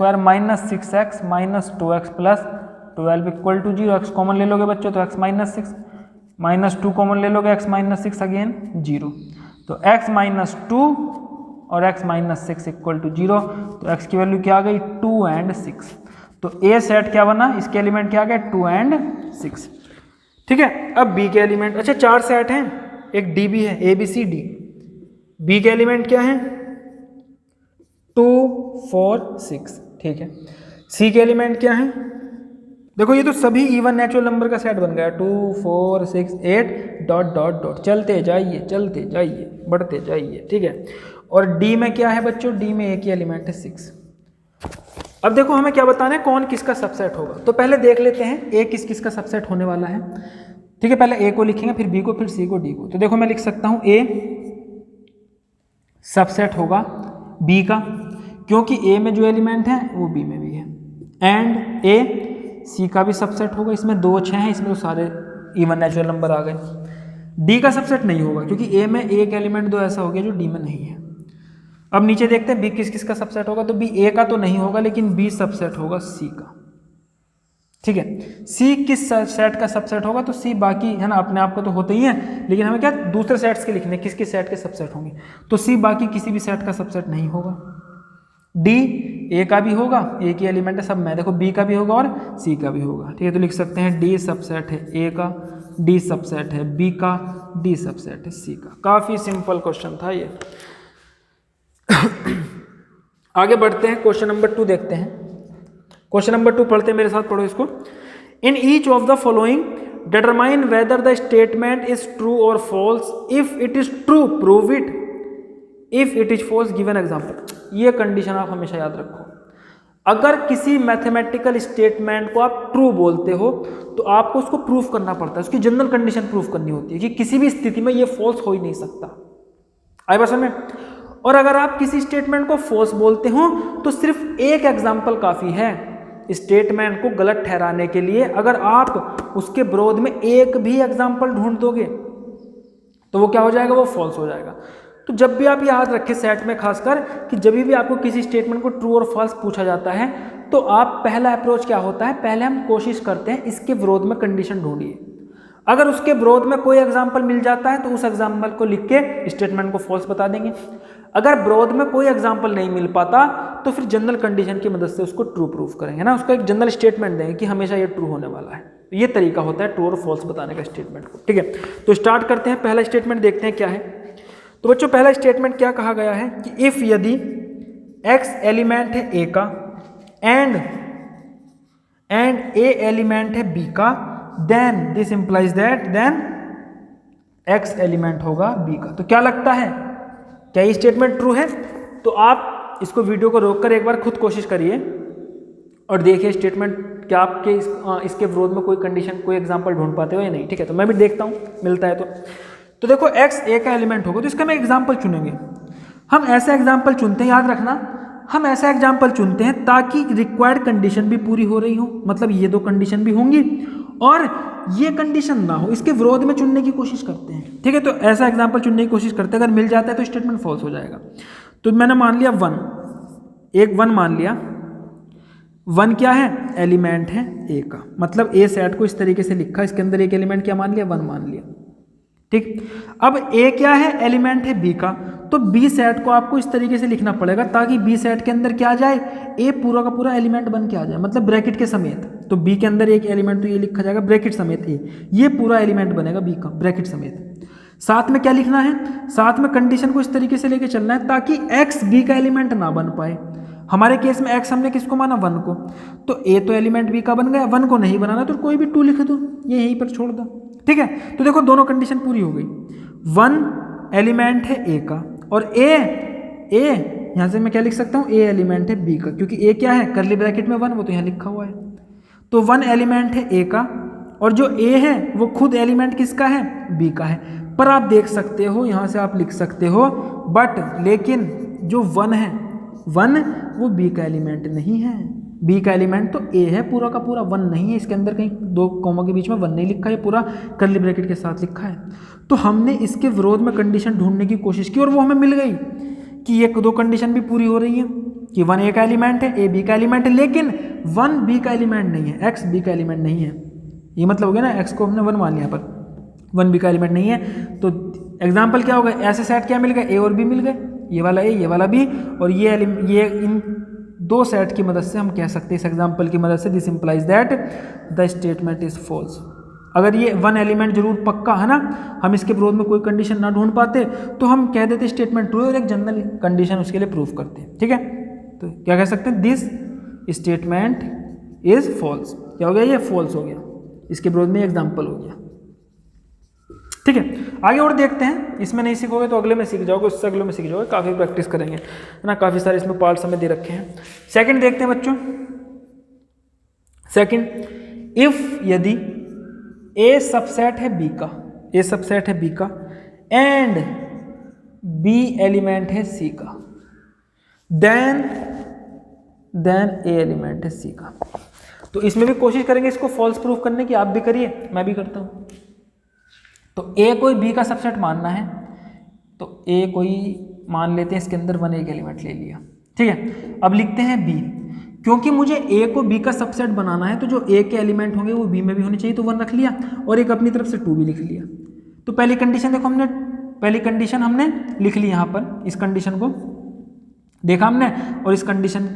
6x - 2x + 12 equal to 0, x common ले लोगे बच्चों तो x माइनस 6, -2 कॉमन ले लोगे x माइनस 6 अगेन 0, तो x माइनस 2 और x माइनस 6 इक्वल टू 0, तो x की वैल्यू क्या आ गई 2 और 6, तो A सेट क्या बना, इसके एलिमेंट क्या आ गया 2 और 6। ठीक है, अब B के एलिमेंट, अच्छा 4 सेट हैं, एक D भी है, ABCD, B के एलिमेंट क्या है 2 4 6, ठीक है। C के एलिमेंट क्या है, देखो ये तो सभी इवन नेचुरल नंबर का सेट बन गया, 2 4 6 8 डॉट डॉट डॉट, चलते जाइए बढ़ते जाइए, ठीक है। और D में क्या है बच्चों, D में एक ही एलिमेंट है 6। अब देखो हमें क्या बताना है, कौन किसका सबसेट होगा, तो पहले देख लेते हैं A किस किस का सबसेट होने वाला है। ठीक है, पहले A को लिखेंगे, फिर B को, फिर C को, D को। तो देखो मैं लिख सकता हूँ A सबसेट होगा B का, क्योंकि A में जो एलिमेंट है वो B में भी है, एंड A C का भी सबसेट होगा, इसमें 2 6 हैं, इसमें तो सारे इवन नेचुरल नंबर आ गए। D का सबसेट नहीं होगा क्योंकि A में एक एलिमेंट 2 ऐसा हो गया जो D में नहीं है। अब नीचे देखते हैं B किस किस का सबसेट होगा, तो B A का तो नहीं होगा, लेकिन B सबसेट होगा C का। ठीक है, C किस सेट का सबसेट होगा, तो C बाकी है ना, अपने आप को तो होते ही है, लेकिन हमें क्या दूसरे सेट्स के लिखने, किस किस सेट के सबसेट होंगे, तो C बाकी किसी भी सेट का सबसेट नहीं होगा। D A का भी होगा, A की एलिमेंट है सब में, देखो B का भी होगा और C का भी होगा। ठीक है, तो लिख सकते हैं D सबसेट है A का, D सबसेट है B का, D सबसेट है C का। काफी सिंपल क्वेश्चन था ये। आगे बढ़ते हैं, क्वेश्चन नंबर 2 देखते हैं। क्वेश्चन नंबर 2 पढ़ते हैं, मेरे साथ पढ़ो इसको। In each of the following determine whether the statement is true और false, if it is true prove it, if it is false give an example. ये कंडीशन आप हमेशा याद रखो, अगर किसी मैथमेटिकल स्टेटमेंट को आप ट्रू बोलते हो तो आपको उसको प्रूफ करना पड़ता है, उसकी जनरल कंडीशन प्रूफ करनी होती है कि किसी भी स्थिति में ये फॉल्स हो ही नहीं सकता। आई बात समझ में? और अगर आप किसी स्टेटमेंट को फॉल्स बोलते हो तो सिर्फ एक एग्जाम्पल काफी है स्टेटमेंट को गलत ठहराने के लिए। अगर आप उसके विरोध में एक भी एग्जाम्पल ढूंढ दोगे तो वो क्या हो जाएगा, वो फॉल्स हो जाएगा। तो जब भी आप याद रखें सेट में खासकर कि जब भी आपको किसी स्टेटमेंट को ट्रू और फॉल्स पूछा जाता है तो आप पहला अप्रोच क्या होता है, पहले हम कोशिश करते हैं इसके विरोध में कंडीशन ढूंढिए। अगर उसके विरोध में कोई एग्जाम्पल मिल जाता है तो उस एग्जाम्पल को लिख के स्टेटमेंट को फॉल्स बता देंगे। अगर विरोध में कोई एग्जाम्पल नहीं मिल पाता तो फिर जनरल कंडीशन की मदद से उसको ट्रू प्रूफ करेंगे ना, उसको एक जनरल स्टेटमेंट देंगे कि हमेशा ये ट्रू होने वाला है। तो ये तरीका होता है ट्रू और फॉल्स बताने का स्टेटमेंट को। ठीक है, तो स्टार्ट करते हैं, पहला स्टेटमेंट देखते हैं क्या है। तो बच्चों पहला स्टेटमेंट क्या कहा गया है कि इफ यदि x एलिमेंट है A का एंड A एलिमेंट है B का, then this implies that then x element होगा B का। तो क्या लगता है, क्या ये स्टेटमेंट ट्रू है? तो आप इसको वीडियो को रोककर एक बार खुद कोशिश करिए और देखिए स्टेटमेंट क्या आपके इसके विरोध में कोई कंडीशन, कोई एग्जांपल ढूंढ पाते हो या नहीं। ठीक है, तो मैं भी देखता हूँ मिलता है तो देखो x A का एलिमेंट होगा तो इसका मैं एग्जाम्पल चुनेंगे। हम ऐसा एग्जाम्पल चुनते हैं, याद रखना हम ऐसा एग्जाम्पल चुनते हैं ताकि रिक्वायर्ड कंडीशन भी पूरी हो रही हो, मतलब ये 2 कंडीशन भी होंगी और ये कंडीशन ना हो, इसके विरोध में चुनने की कोशिश करते हैं। ठीक है, तो ऐसा एग्जाम्पल चुनने की कोशिश करते हैं, अगर मिल जाता है तो स्टेटमेंट फॉल्स हो जाएगा। तो मैंने मान लिया 1, एक 1 मान लिया। 1 क्या है, एलिमेंट है A का, मतलब A सेट को इस तरीके से लिखा, इसके अंदर एक एलिमेंट क्या मान लिया, 1 मान लिया। ठीक, अब A क्या है, एलिमेंट है B का, तो B सेट को आपको इस तरीके से लिखना पड़ेगा ताकि B सेट के अंदर क्या आ जाए, A पूरा का पूरा एलिमेंट बन के आ जाए, मतलब ब्रैकेट के समेत। तो B के अंदर एक एलिमेंट तो ये लिखा जाएगा ब्रैकेट समेत A, ये पूरा एलिमेंट बनेगा B का ब्रैकेट समेत। साथ में क्या लिखना है, साथ में कंडीशन को इस तरीके से लेके चलना है ताकि X B का एलिमेंट ना बन पाए। हमारे केस में X हमने किसको माना, 1 को, तो A तो एलिमेंट B का बन गया, 1 को नहीं बनाना तो कोई भी 2 लिख दो, ये यहीं पर छोड़ दो। ठीक है, तो देखो दोनों कंडीशन पूरी हो गई। 1 एलिमेंट है A का और A यहाँ से मैं क्या लिख सकता हूँ, A एलिमेंट है B का, क्योंकि A क्या है, करली ब्रैकेट में 1, वो तो यहाँ लिखा हुआ है। तो 1 एलिमेंट है A का और जो A है वो खुद एलिमेंट किसका है, B का है। पर आप देख सकते हो यहाँ से आप लिख सकते हो बट लेकिन जो 1 है 1 वो B का एलिमेंट नहीं है, B का एलिमेंट तो A है पूरा का पूरा, 1 नहीं है। इसके अंदर कहीं 2 कॉमा के बीच में 1 नहीं लिखा है, पूरा कर्ली ब्रैकेट के साथ लिखा है। तो हमने इसके विरोध में कंडीशन ढूंढने की कोशिश की और वो हमें मिल गई कि ये 2 कंडीशन भी पूरी हो रही है। कि 1 ए का एलिमेंट है, ए बी का एलिमेंट है, लेकिन 1 बी का एलिमेंट नहीं है, एक्स बी का एलिमेंट नहीं है। ये मतलब हो गया ना, एक्स को हमने 1 मान लिया, पर 1 बी का एलिमेंट नहीं है। तो एग्जाम्पल क्या होगा, ऐसे सेट क्या मिल गए, ए और बी मिल गए, ये वाला ए ये वाला बी, और ये इन दो सेट की मदद से हम कह सकते हैं, इस एग्जाम्पल की मदद से, this implies that the statement is false. अगर ये 1 एलिमेंट जरूर पक्का है ना, हम इसके विरोध में कोई कंडीशन ना ढूंढ पाते तो हम कह देते स्टेटमेंट ट्रू है और एक जनरल कंडीशन उसके लिए प्रूफ करते हैं। ठीक है, तो क्या कह सकते हैं, दिस स्टेटमेंट इज फॉल्स। क्या हो गया, ये फॉल्स हो गया, इसके विरोध में एग्जाम्पल हो गया। ठीक है, आगे और देखते हैं। इसमें नहीं सीखोगे तो अगले में सीख जाओगे, उससे अगले में सीख जाओगे, काफ़ी प्रैक्टिस करेंगे, है ना, काफ़ी सारे इसमें पार्ट्स हमें दे रखे हैं। सेकंड देखते हैं बच्चों। सेकंड, इफ यदि ए सबसेट है बी का, ए सबसेट है बी का एंड बी एलिमेंट है सी का, देन ए एलिमेंट है सी का। तो इसमें भी कोशिश करेंगे इसको फॉल्स प्रूफ करने की, आप भी करिए, मैं भी करता हूं। तो ए कोई बी का सबसेट मानना है, तो ए कोई मान लेते हैं, इसके अंदर 1 एक एलिमेंट ले लिया। ठीक है, अब लिखते हैं बी, क्योंकि मुझे ए को बी का सबसेट बनाना है तो जो ए के एलिमेंट होंगे वो बी में भी होने चाहिए, तो 1 रख लिया और एक अपनी तरफ से 2 भी लिख लिया। तो पहली कंडीशन देखो, हमने पहली कंडीशन हमने लिख ली यहाँ पर, इस कंडीशन को देखा हमने, और इस कंडीशन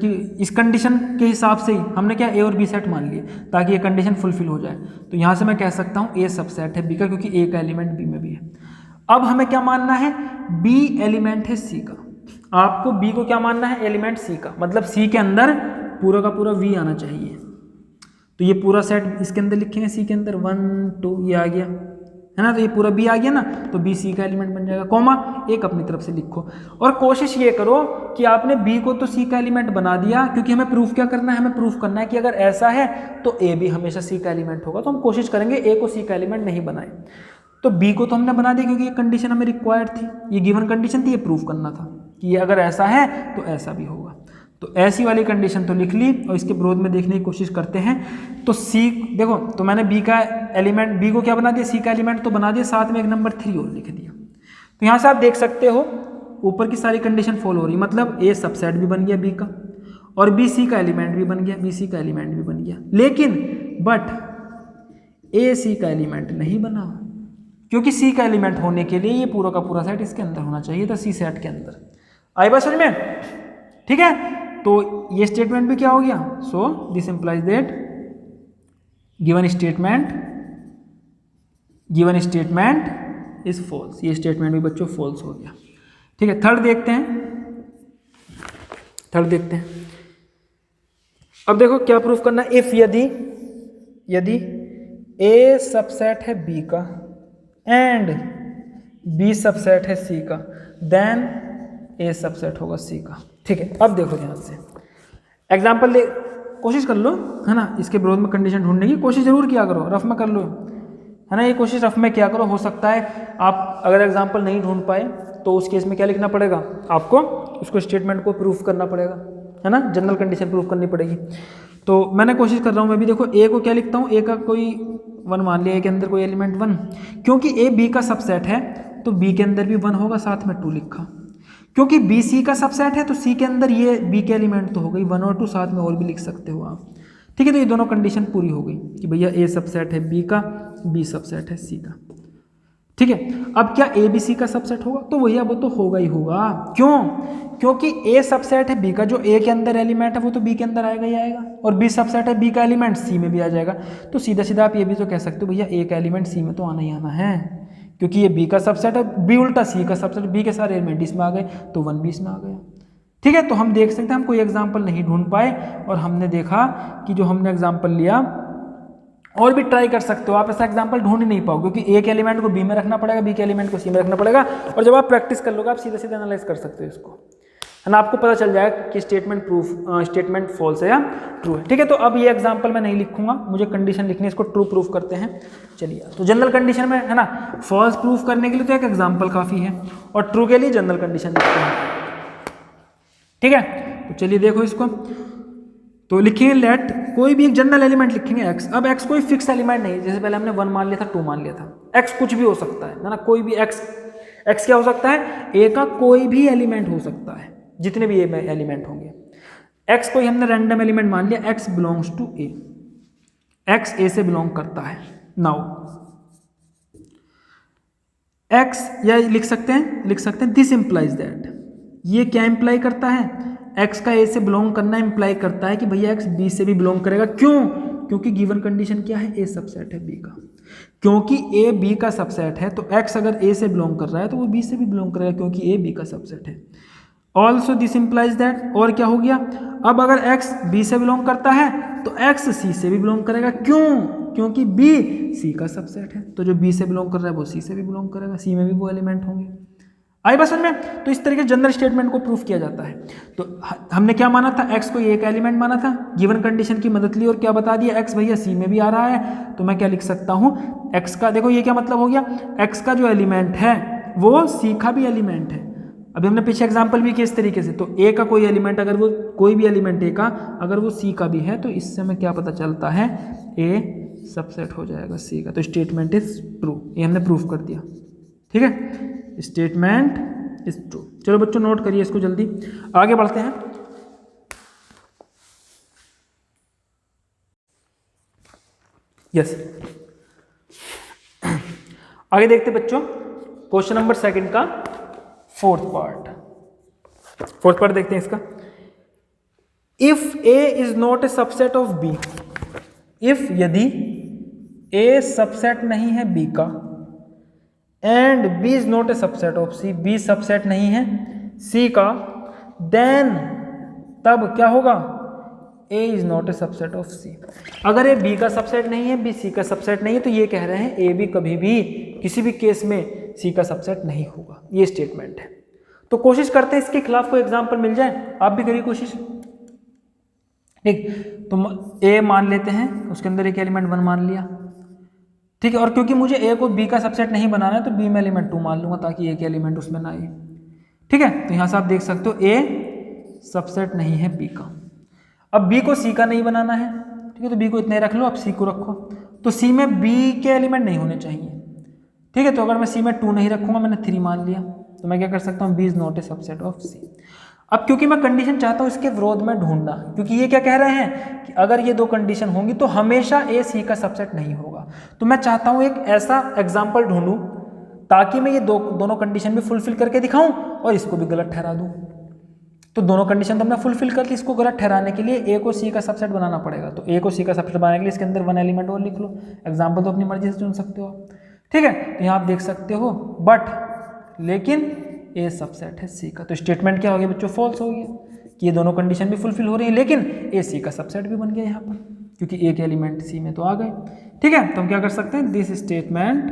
के हिसाब से ही हमने क्या ए और बी सेट मान लिए ताकि ये कंडीशन फुलफिल हो जाए। तो यहाँ से मैं कह सकता हूँ ए सबसेट है बी का, क्योंकि ए का एलिमेंट बी में भी है। अब हमें क्या मानना है, बी एलिमेंट है सी का। आपको बी को क्या मानना है, एलिमेंट सी का, मतलब सी के अंदर पूरा का पूरा वी आना चाहिए। तो ये पूरा सेट इसके अंदर लिखेंगे, सी के अंदर 1 2 ये आ गया, है ना, तो ये पूरा बी आ गया ना, तो बी सी का एलिमेंट बन जाएगा, कॉमा एक अपनी तरफ से लिखो। और कोशिश ये करो कि आपने बी को तो सी का एलिमेंट बना दिया, क्योंकि हमें प्रूफ क्या करना है, हमें प्रूफ करना है कि अगर ऐसा है तो ए भी हमेशा सी का एलिमेंट होगा। तो हम कोशिश करेंगे ए को सी का एलिमेंट नहीं बनाए। तो बी को तो हमने बना दिया क्योंकि ये कंडीशन हमें रिक्वायर्ड थी, ये गिवन कंडीशन थी, ये प्रूफ करना था कि ये अगर ऐसा है तो ऐसा भी होगा। तो ऐसी वाली कंडीशन तो लिख ली, और इसके विरोध में देखने की कोशिश करते हैं। तो सी देखो, तो मैंने बी का एलिमेंट, बी को क्या बना दिया, सी का एलिमेंट तो बना दिया, साथ में एक नंबर 3 और लिख दिया। तो यहाँ से आप देख सकते हो ऊपर की सारी कंडीशन फॉलो हो रही, मतलब ए सबसेट भी बन गया बी का, और बी सी का एलिमेंट भी बन गया, बी सी का एलिमेंट भी बन गया, लेकिन बट ए सी का एलिमेंट नहीं बना, क्योंकि सी का एलिमेंट होने के लिए ये पूरा का पूरा सेट इसके अंदर होना चाहिए था, सी सेट के अंदर। आई बात समझ में? ठीक है, तो ये स्टेटमेंट भी क्या हो गया, so this implies that given statement is false. ये स्टेटमेंट भी बच्चों फॉल्स हो गया। ठीक है, थर्ड देखते हैं। अब देखो क्या प्रूफ करना है, इफ यदि ए सबसेट है बी का एंड बी सबसेट है सी का, देन ए सबसेट होगा सी का। ठीक है, अब देखो ध्यान से एग्जाम्पल ले, कोशिश कर लो, है ना, इसके विरोध में कंडीशन ढूंढने की कोशिश जरूर किया करो, रफ में कर लो, है ना, ये कोशिश रफ में किया करो। हो सकता है आप अगर एग्जाम्पल नहीं ढूंढ पाए तो उस केस में क्या लिखना पड़ेगा, आपको उसको स्टेटमेंट को प्रूफ करना पड़ेगा, है ना, जनरल कंडीशन प्रूफ करनी पड़ेगी। तो मैंने कोशिश कर रहा हूँ, मैं भी देखो ए को क्या लिखता हूँ, ए का कोई 1 मान लिया, ए के अंदर कोई एलिमेंट 1, क्योंकि ए बी का सबसेट है तो बी के अंदर भी 1 होगा, साथ में 2 लिखा, क्योंकि बी सी का सबसेट है तो सी के अंदर ये बी के एलिमेंट तो हो गई 1 और 2, साथ में और भी लिख सकते हो आप। ठीक है, तो ये दोनों कंडीशन पूरी हो गई कि भैया ए सबसेट है बी का, बी सबसेट है सी का। ठीक है, अब क्या ए बी सी का सबसेट होगा, तो भैया वो तो होगा ही होगा। क्यों? क्योंकि ए सबसेट है बी का, जो ए के अंदर एलिमेंट है वो तो बी के अंदर आएगा ही आएगा, और बी सबसेट है बी का एलिमेंट सी में भी आ जाएगा। तो सीधा सीधा आप ये भी तो कह सकते हो भैया ए का एलिमेंट सी में तो आना ही आना है, क्योंकि ये बी का सबसेट है, बी उल्टा सी का सबसेट, बी के सारे एलिमेंट इसमें आ गए तो 1 भी इसमें आ गया। ठीक है, तो हम देख सकते हैं हम कोई एग्जाम्पल नहीं ढूंढ पाए, और हमने देखा कि जो हमने एग्जाम्पल लिया, और भी ट्राई कर सकते हो आप, ऐसा एग्जाम्पल ढूंढ ही नहीं पाओ, क्योंकि ए के एलिमेंट को बी में रखना पड़ेगा, बी के एलिमेंट को सी में रखना पड़ेगा, और जब आप प्रैक्टिस कर लोगे आप सीधे सीधे एनालाइज कर सकते हो इसको, है ना, आपको पता चल जाएगा कि स्टेटमेंट फॉल्स है या ट्रू है। ठीक है, तो अब ये एग्जाम्पल मैं नहीं लिखूंगा, मुझे कंडीशन लिखनी है, इसको ट्रू प्रूफ करते हैं। चलिए, तो जनरल कंडीशन में, है ना, फॉल्स प्रूफ करने के लिए तो एक एग्जाम्पल काफ़ी है, और ट्रू के लिए जनरल कंडीशन लिखते हैं। ठीक है, तो चलिए देखो इसको, तो लिखेंगे लेट, कोई भी एक जनरल एलिमेंट लिखेंगे x। अब x कोई फिक्स एलिमेंट नहीं, जैसे पहले हमने 1 मान लिया था, 2 मान लिया था, x कुछ भी हो सकता है ना, कोई भी x क्या हो सकता है, a का कोई भी एलिमेंट हो सकता है, जितने भी ए में एलिमेंट होंगे। एक्स को ही हमने रैंडम एलिमेंट मान लिया, x belongs to A, x A से बिलोंग करता है। नाउ एक्स, या लिख सकते हैं दिस इंप्लाइज दैट, ये क्या इंप्लाई करता है, एक्स का ए से बिलोंग करना इंप्लाई करता है कि भैया एक्स बी से भी बिलोंग करेगा। क्यों? क्योंकि गिवन कंडीशन क्या है, ए सबसेट है बी का। क्योंकि ए बी का सबसेट है तो एक्स अगर ए से बिलोंग कर रहा है तो वो बी से भी बिलोंग करेगा, क्योंकि ए बी का सबसेट है। ऑल्सो दिस इंप्लाइज दैट, और क्या हो गया, अब अगर एक्स बी से बिलोंग करता है तो एक्स सी से भी बिलोंग करेगा। क्यों? क्योंकि बी सी का सबसेट है, तो जो बी से बिलोंग कर रहा है वो सी से भी बिलोंग करेगा, सी में भी वो एलिमेंट होंगे। आई बस में। तो इस तरीके जनरल स्टेटमेंट को प्रूफ किया जाता है। तो हमने क्या माना था, एक्स को ये एक एलिमेंट माना था, गिवन कंडीशन की मदद ली और क्या बता दिया, एक्स भैया सी में भी आ रहा है, तो मैं क्या लिख सकता हूँ, एक्स का, देखो ये क्या मतलब हो गया, एक्स का जो एलिमेंट है वो सी का भी एलिमेंट है। अभी हमने पीछे एग्जाम्पल भी किया इस तरीके से, तो ए का कोई एलिमेंट, अगर वो कोई भी एलिमेंट ए का अगर वो सी का भी है तो इससे हमें क्या पता चलता है, ए सबसेट हो जाएगा सी का। तो स्टेटमेंट इज ट्रू, ये हमने प्रूफ कर दिया। ठीक है, स्टेटमेंट इज ट्रू। चलो बच्चों नोट करिए इसको, जल्दी आगे बढ़ते हैं। यस, आगे देखते बच्चों क्वेश्चन नंबर 2 का फोर्थ पार्ट देखते हैं इसका। If A is not a subset of B, if यदि ए सबसेट नहीं है बी का, and B is not a subset of C, B subset नहीं है सी का, देन तब क्या होगा, A is not a subset of C. अगर ए बी का सबसेट नहीं है, बी सी का सबसेट नहीं है, तो ये कह रहे हैं ए बी कभी भी किसी भी केस में सी का सबसेट नहीं होगा। ये स्टेटमेंट है। तो कोशिश करते हैं इसके खिलाफ कोई एग्जांपल मिल जाए, आप भी करिए कोशिश। ठीक, तो ए मान लेते हैं, उसके अंदर एक एलिमेंट 1 मान लिया। ठीक है, और क्योंकि मुझे ए को बी का सबसेट नहीं बनाना है तो बी में एलिमेंट 2 मान लूंगा ताकि एक एलिमेंट उसमें ना आए। ठीक है, तो यहां से आप देख सकते हो ए सबसेट नहीं है बी का। अब बी को सी का नहीं बनाना है, ठीक है, तो बी को इतने रख लो, अब सी को रखो। तो सी में बी के एलिमेंट नहीं होने चाहिए। ठीक है, तो अगर मैं सी में 2 नहीं रखूंगा, मैंने 3 मान लिया, तो मैं क्या कर सकता हूँ, B is not a subset of C. अब क्योंकि मैं कंडीशन चाहता हूँ इसके विरोध में ढूंढना, क्योंकि ये क्या कह रहे हैं कि अगर ये 2 कंडीशन होंगी तो हमेशा ए सी का सबसेट नहीं होगा, तो मैं चाहता हूँ एक ऐसा एग्जाम्पल ढूंढूं ताकि मैं ये दोनों कंडीशन भी फुलफिल करके दिखाऊं और इसको भी गलत ठहरा दूं। तो दोनों कंडीशन तो हमने फुलफिल कर ली, इसको गलत ठहराने के लिए ए को सी का सबसेट बनाना पड़ेगा। तो ए को सी का सबसेट बनाने के लिए इसके अंदर 1 एलिमेंट और लिख लो। एग्जाम्पल तो अपनी मर्जी से चुन सकते हो, ठीक है। तो यहाँ आप देख सकते हो बट लेकिन ए सबसेट है सी का। तो स्टेटमेंट क्या हो गया बच्चों, फॉल्स हो गया कि ये दोनों कंडीशन भी फुलफिल हो रही है, लेकिन ए सी का सबसेट भी बन गया यहाँ पर, क्योंकि एक एलिमेंट सी में तो आ गए। ठीक है, तो हम क्या कर सकते हैं, दिस स्टेटमेंट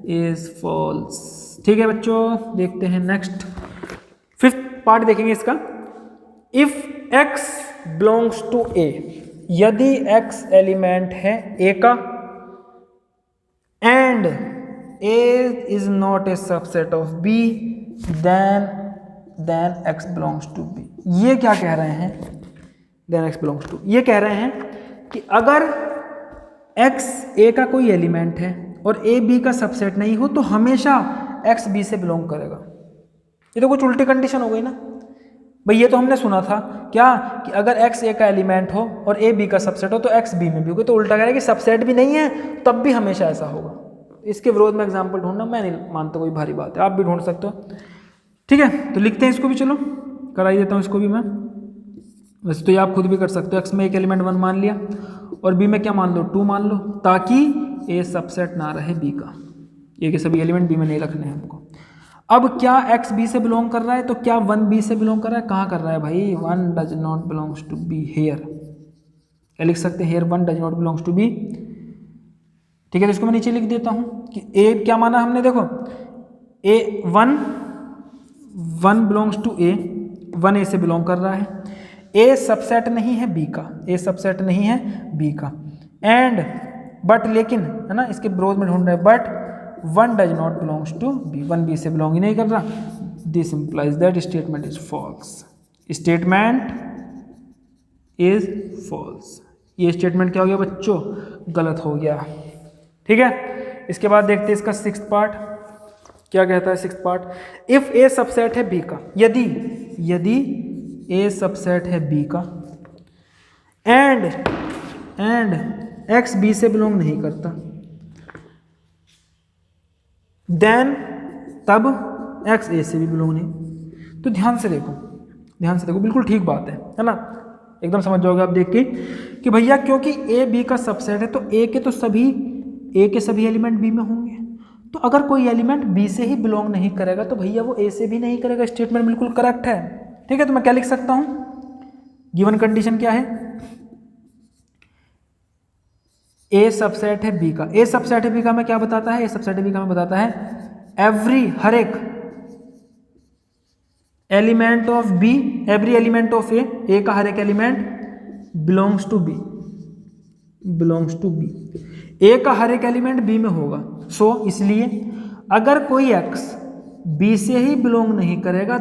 इज फॉल्स। ठीक है बच्चों, देखते हैं नेक्स्ट 5th पार्ट देखेंगे इसका। इफ x बिलोंग्स टू ए, यदि x एलिमेंट है ए का, and A is not a subset of B, then X belongs to B। ये क्या कह रहे हैं, then X belongs to, ये कह रहे हैं कि अगर X A का कोई एलिमेंट है और A B का सबसेट नहीं हो तो हमेशा X B से बिलोंग करेगा। ये तो कुछ उल्टी कंडीशन हो गई ना भाई। ये तो हमने सुना था क्या कि अगर X A का एलिमेंट हो और A B का सबसेट हो तो X B में भी होगा, तो उल्टा कह रहा है कि सबसेट भी नहीं है तब भी हमेशा ऐसा होगा। इसके विरोध में एग्जाम्पल ढूंढना मैं नहीं मानता कोई भारी बात है, आप भी ढूंढ सकते हो। ठीक है, तो लिखते हैं इसको भी, चलो कराई देता हूँ इसको भी मैं। वैसे तो ये आप खुद भी कर सकते हो, एक्स में एक एलिमेंट 1 मान लिया और बी में क्या मान लो, 2 मान लो, ताकि ए सबसेट ना रहे बी का। ए के सभी एलिमेंट बी में नहीं रखने हैं हमको। अब क्या एक्स बी से बिलोंग कर रहा है, तो क्या 1 बी से बिलोंग कर रहा है, कहाँ कर रहा है भाई, 1 does not belongs to B here. क्या लिख सकते हैं, here 1 does not belongs to B. ठीक है, तो इसको मैं नीचे लिख देता हूं कि ए क्या माना हमने, देखो ए 1 बिलोंग्स टू ए, 1 ए से बिलोंग कर रहा है, ए सबसेट नहीं है बी का, ए सबसेट नहीं है बी का, एंड बट लेकिन है ना, इसके विरोध में ढूंढ रहे हैं, but 1 does not belongs to B, 1 B से बिलोंग ही नहीं कर रहा। This implies that statement is false. Statement is false. ये स्टेटमेंट क्या हो गया बच्चों, गलत हो गया। ठीक है, इसके बाद देखते हैं इसका 6th पार्ट क्या कहता है। 6th part, if A subset है बी का, यदि यदि ए सबसेट है बी का एंड एक्स बी से बिलोंग नहीं करता, देन तब एक्स ए से भी बिलोंग नहीं। तो ध्यान से देखो बिल्कुल ठीक बात है ना, एकदम समझ जाओगे आप देख के कि भैया क्योंकि ए बी का सबसेट है तो ए के सभी एलिमेंट बी में होंगे। तो अगर कोई एलिमेंट बी से ही बिलोंग नहीं करेगा तो भैया वो ए से भी नहीं करेगा। स्टेटमेंट बिल्कुल करेक्ट है। ठीक है, तो मैं क्या लिख सकता हूं, गिवन कंडीशन क्या है, ए सबसेट है बी का। ए सबसेट है बी का मैं क्या बताता है, ए सबसेट है बी का मैं बताता है हर एक element of B, every element of A का हर एक element belongs to B, A का हर एक एलिमेंट बी में होगा। सो इसलिए अगर कोई एक्स बी से ही बिलोंग नहीं करेगा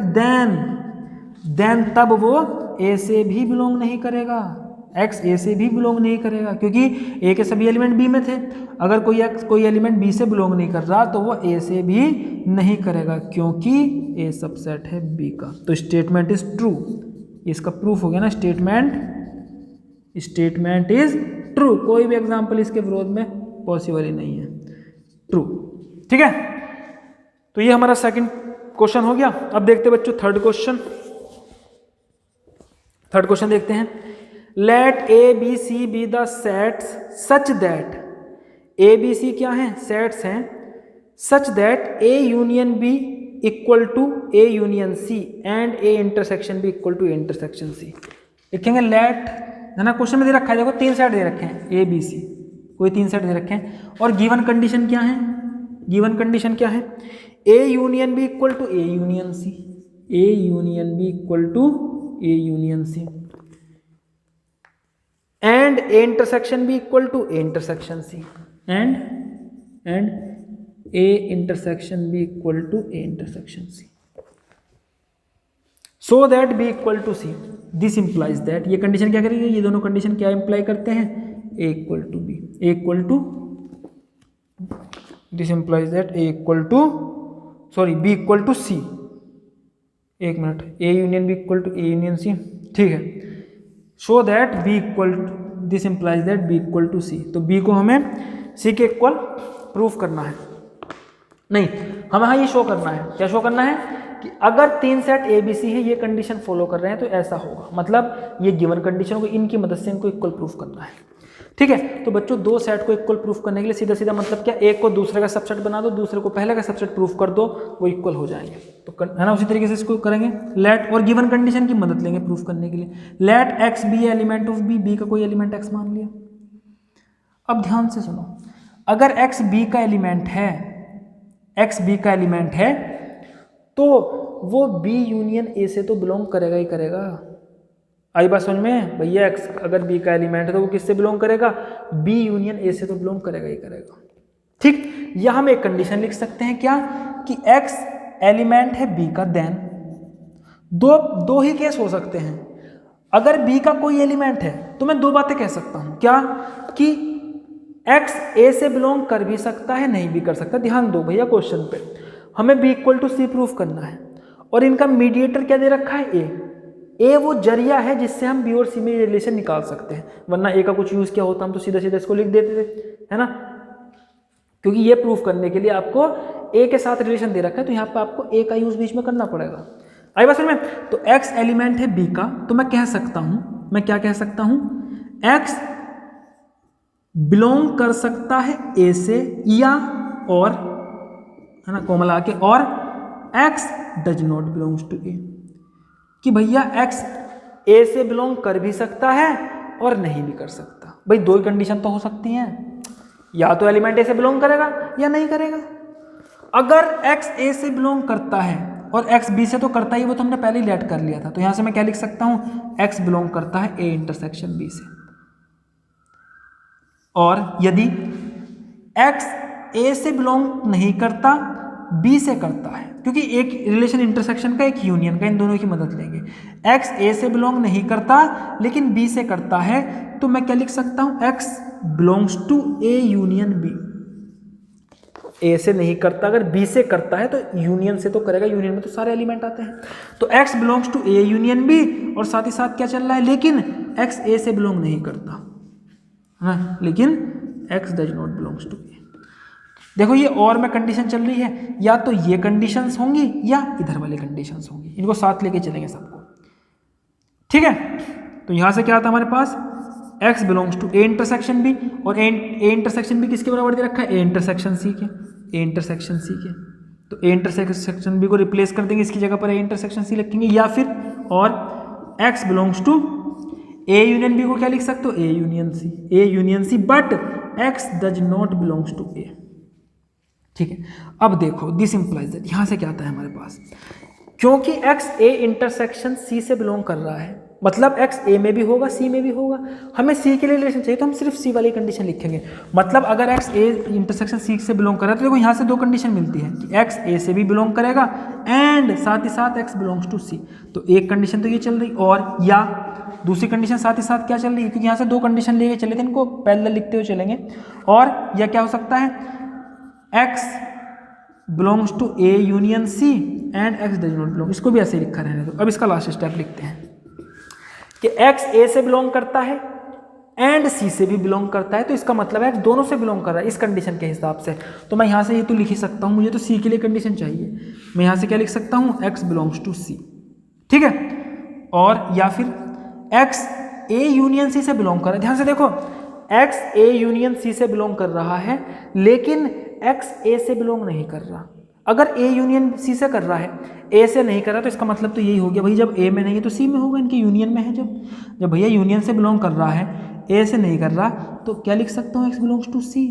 देन तब वो ए से भी बिलोंग नहीं करेगा, एक्स ए से भी बिलोंग नहीं करेगा, क्योंकि ए के सभी एलिमेंट बी में थे। अगर कोई एलिमेंट बी से बिलोंग नहीं कर रहा तो वो ए से भी नहीं करेगा, क्योंकि ए सबसेट है बी का। तो स्टेटमेंट इज ट्रू, इसका प्रूफ हो गया ना, स्टेटमेंट इज ट्रू। कोई भी एग्जांपल इसके विरोध में पॉसिबल ही नहीं है, ट्रू। ठीक है, तो ये हमारा सेकंड क्वेश्चन हो गया। अब देखते हैं बच्चों थर्ड क्वेश्चन देखते हैं। Let A B C be the sets such that, A B C क्या है, सेट्स हैं, such that A union B equal to A union C and A intersection B equal to A intersection C. लिखेंगे लेट, है ना, क्वेश्चन में दे रखा है, देखो 3 सेट दे रखे हैं ए बी सी, कोई 3 सेट दे रखे हैं और गिवन कंडीशन क्या है, A union B equal to A union C, A union B equal to A union C and A intersection B equal to A intersection C, and A intersection B equal to A intersection C, so that B equal to C. This implies that, ये कंडीशन क्या करेगी, ये दोनों कंडीशन क्या इंप्लाई करते हैं, A equal to B, A equal to, this implies that A equal to, sorry B equal to C, एक minute, A union B equal to A union C. ठीक है, show that B equal, this implies that B equal to C. तो बी को हमें सी के इक्वल प्रूफ करना है, नहीं हमें हाँ ये शो करना है, क्या शो करना है कि अगर 3 सेट ए बी सी है, ये कंडीशन फॉलो कर रहे हैं तो ऐसा होगा, मतलब ये गिवन कंडीशन को इनकी मदद से इनको इक्वल प्रूफ करना है। ठीक है, तो बच्चों 2 सेट को इक्वल प्रूफ करने के लिए सीधा सीधा मतलब क्या, एक को दूसरे का सबसेट बना दो, दूसरे को पहले का सबसेट प्रूफ कर दो, वो इक्वल हो जाएंगे। तो है ना, उसी तरीके से इसको करेंगे। लेट और गिवन कंडीशन की मदद लेंगे प्रूफ करने के लिए। Let X be element of B, B का कोई एलिमेंट एक्स मान लिया। अब ध्यान से सुनो, अगर एक्स बी का एलिमेंट है तो वो बी यूनियन ए से तो बिलोंग करेगा ही करेगा। आई बात समझ में भैया, एक्स अगर बी का एलिमेंट है तो वो किससे बिलोंग करेगा, बी यूनियन ए से तो बिलोंग करेगा ही करेगा। ठीक, या हम एक कंडीशन लिख सकते हैं क्या, कि एक्स एलिमेंट है बी का, देन दो ही केस हो सकते हैं। अगर बी का कोई एलिमेंट है तो मैं 2 बातें कह सकता हूं, क्या कि एक्स ए से बिलोंग कर भी सकता है, नहीं भी कर सकता। ध्यान दो भैया क्वेश्चन पे, हमें B equal to C proof करना है और इनका मीडिएटर क्या दे रखा है, ए वो जरिया है जिससे हम बी और सी में रिलेशन निकाल सकते हैं, वरना ए का कुछ यूज क्या होता, हम तो सीधा सीधा इसको लिख देते थे, है ना, क्योंकि ये प्रूफ करने के लिए आपको ए के साथ रिलेशन दे रखा है, तो यहाँ पे आपको ए का यूज बीच में करना पड़ेगा। आई बात समझ में, तो एक्स एलिमेंट है बी का, तो मैं कह सकता हूं, मैं क्या कह सकता हूं, एक्स बिलोंग कर सकता है ए से, या और, है ना, कोमल आके, और x does not belongs to A, कि भैया एक्स ए से बिलोंग कर भी सकता है और नहीं भी कर सकता। भाई 2 कंडीशन तो हो सकती हैं, या तो एलिमेंट ए से बिलोंग करेगा या नहीं करेगा। अगर एक्स ए से बिलोंग करता है और एक्स बी से तो करता ही, वो तो हमने पहले ही लेट कर लिया था, तो यहां से मैं क्या लिख सकता हूं, एक्स बिलोंग करता है ए इंटरसेक्शन बी से। और यदि एक्स ए से बिलोंग नहीं करता, बी से करता है, क्योंकि एक रिलेशन इंटरसेक्शन का, एक यूनियन का, इन दोनों की मदद लेंगे। एक्स ए से बिलोंग नहीं करता लेकिन बी से करता है, तो मैं क्या लिख सकता हूं, x belongs to A union B. A से नहीं करता, अगर बी से करता है तो यूनियन से तो करेगा, यूनियन में तो सारे एलिमेंट आते हैं। तो X belongs to A union B, और साथ ही साथ क्या चल रहा है, लेकिन एक्स ए से बिलोंग नहीं करता, हाँ, लेकिन x does not belongs to A. देखो ये और में कंडीशन चल रही है, या तो ये कंडीशंस होंगी या इधर वाली कंडीशंस होंगी, इनको साथ लेके चलेंगे सबको, ठीक है। तो यहां से क्या आता है हमारे पास, x belongs to A intersection B, और ए इंटरसेक्शन बी किसके बराबर दे रखा है, ए इंटरसेक्शन सी के, ए इंटरसेक्शन सी के। तो ए इंटरसेक्शन बी को रिप्लेस कर देंगे, इसकी जगह पर ए इंटरसेक्शन सी लिखेंगे, या फिर और x belongs to A union B को क्या लिख सकते हो, A union C, A union C, but x does not belongs to A, ठीक है। अब देखो दिस इंप्लाइज दैट, यहां से क्या आता है हमारे पास, क्योंकि x ए इंटरसेक्शन सी से बिलोंग कर रहा है, मतलब x ए में भी होगा सी में भी होगा, हमें सी के लिए रिलेशन चाहिए तो हम सिर्फ सी वाली कंडीशन लिखेंगे। मतलब अगर x ए इंटरसेक्शन सी से बिलोंग कर रहा है तो देखो यहाँ से दो कंडीशन मिलती है कि x ए से भी बिलोंग करेगा एंड साथ ही साथ x बिलोंग्स टू सी। तो एक कंडीशन तो ये चल रही, और या दूसरी कंडीशन साथ ही साथ क्या चल रही है, क्योंकि यहाँ से दो कंडीशन लेके चले थे, इनको पैरेलल लिखते हुए चलेंगे। और या क्या हो सकता है, x belongs to A union C and x does not belong, इसको भी ऐसे लिखा रहने दो। अब इसका लास्ट स्टेप लिखते हैं कि x ए से बिलोंग करता है एंड सी से भी बिलोंग करता है, तो इसका मतलब है x दोनों से बिलोंग कर रहा है इस कंडीशन के हिसाब से। तो मैं यहाँ से ये तो लिख ही सकता हूँ, मुझे तो सी के लिए कंडीशन चाहिए, मैं यहाँ से क्या लिख सकता हूँ, x बिलोंग्स टू सी, ठीक है। और या फिर x ए यूनियन सी से बिलोंग कर रहा है, ध्यान से देखो x ए यूनियन सी से बिलोंग कर रहा है लेकिन x ए से बिलोंग नहीं कर रहा। अगर ए यूनियन सी से कर रहा है, ए से नहीं कर रहा, तो इसका मतलब तो यही हो गया भाई, जब ए में नहीं है तो सी में होगा, इनके यूनियन में है। जब भैया यूनियन से बिलोंग कर रहा है, ए से नहीं कर रहा, तो क्या लिख सकता हूँ, एक्स बिलोंग्स टू सी।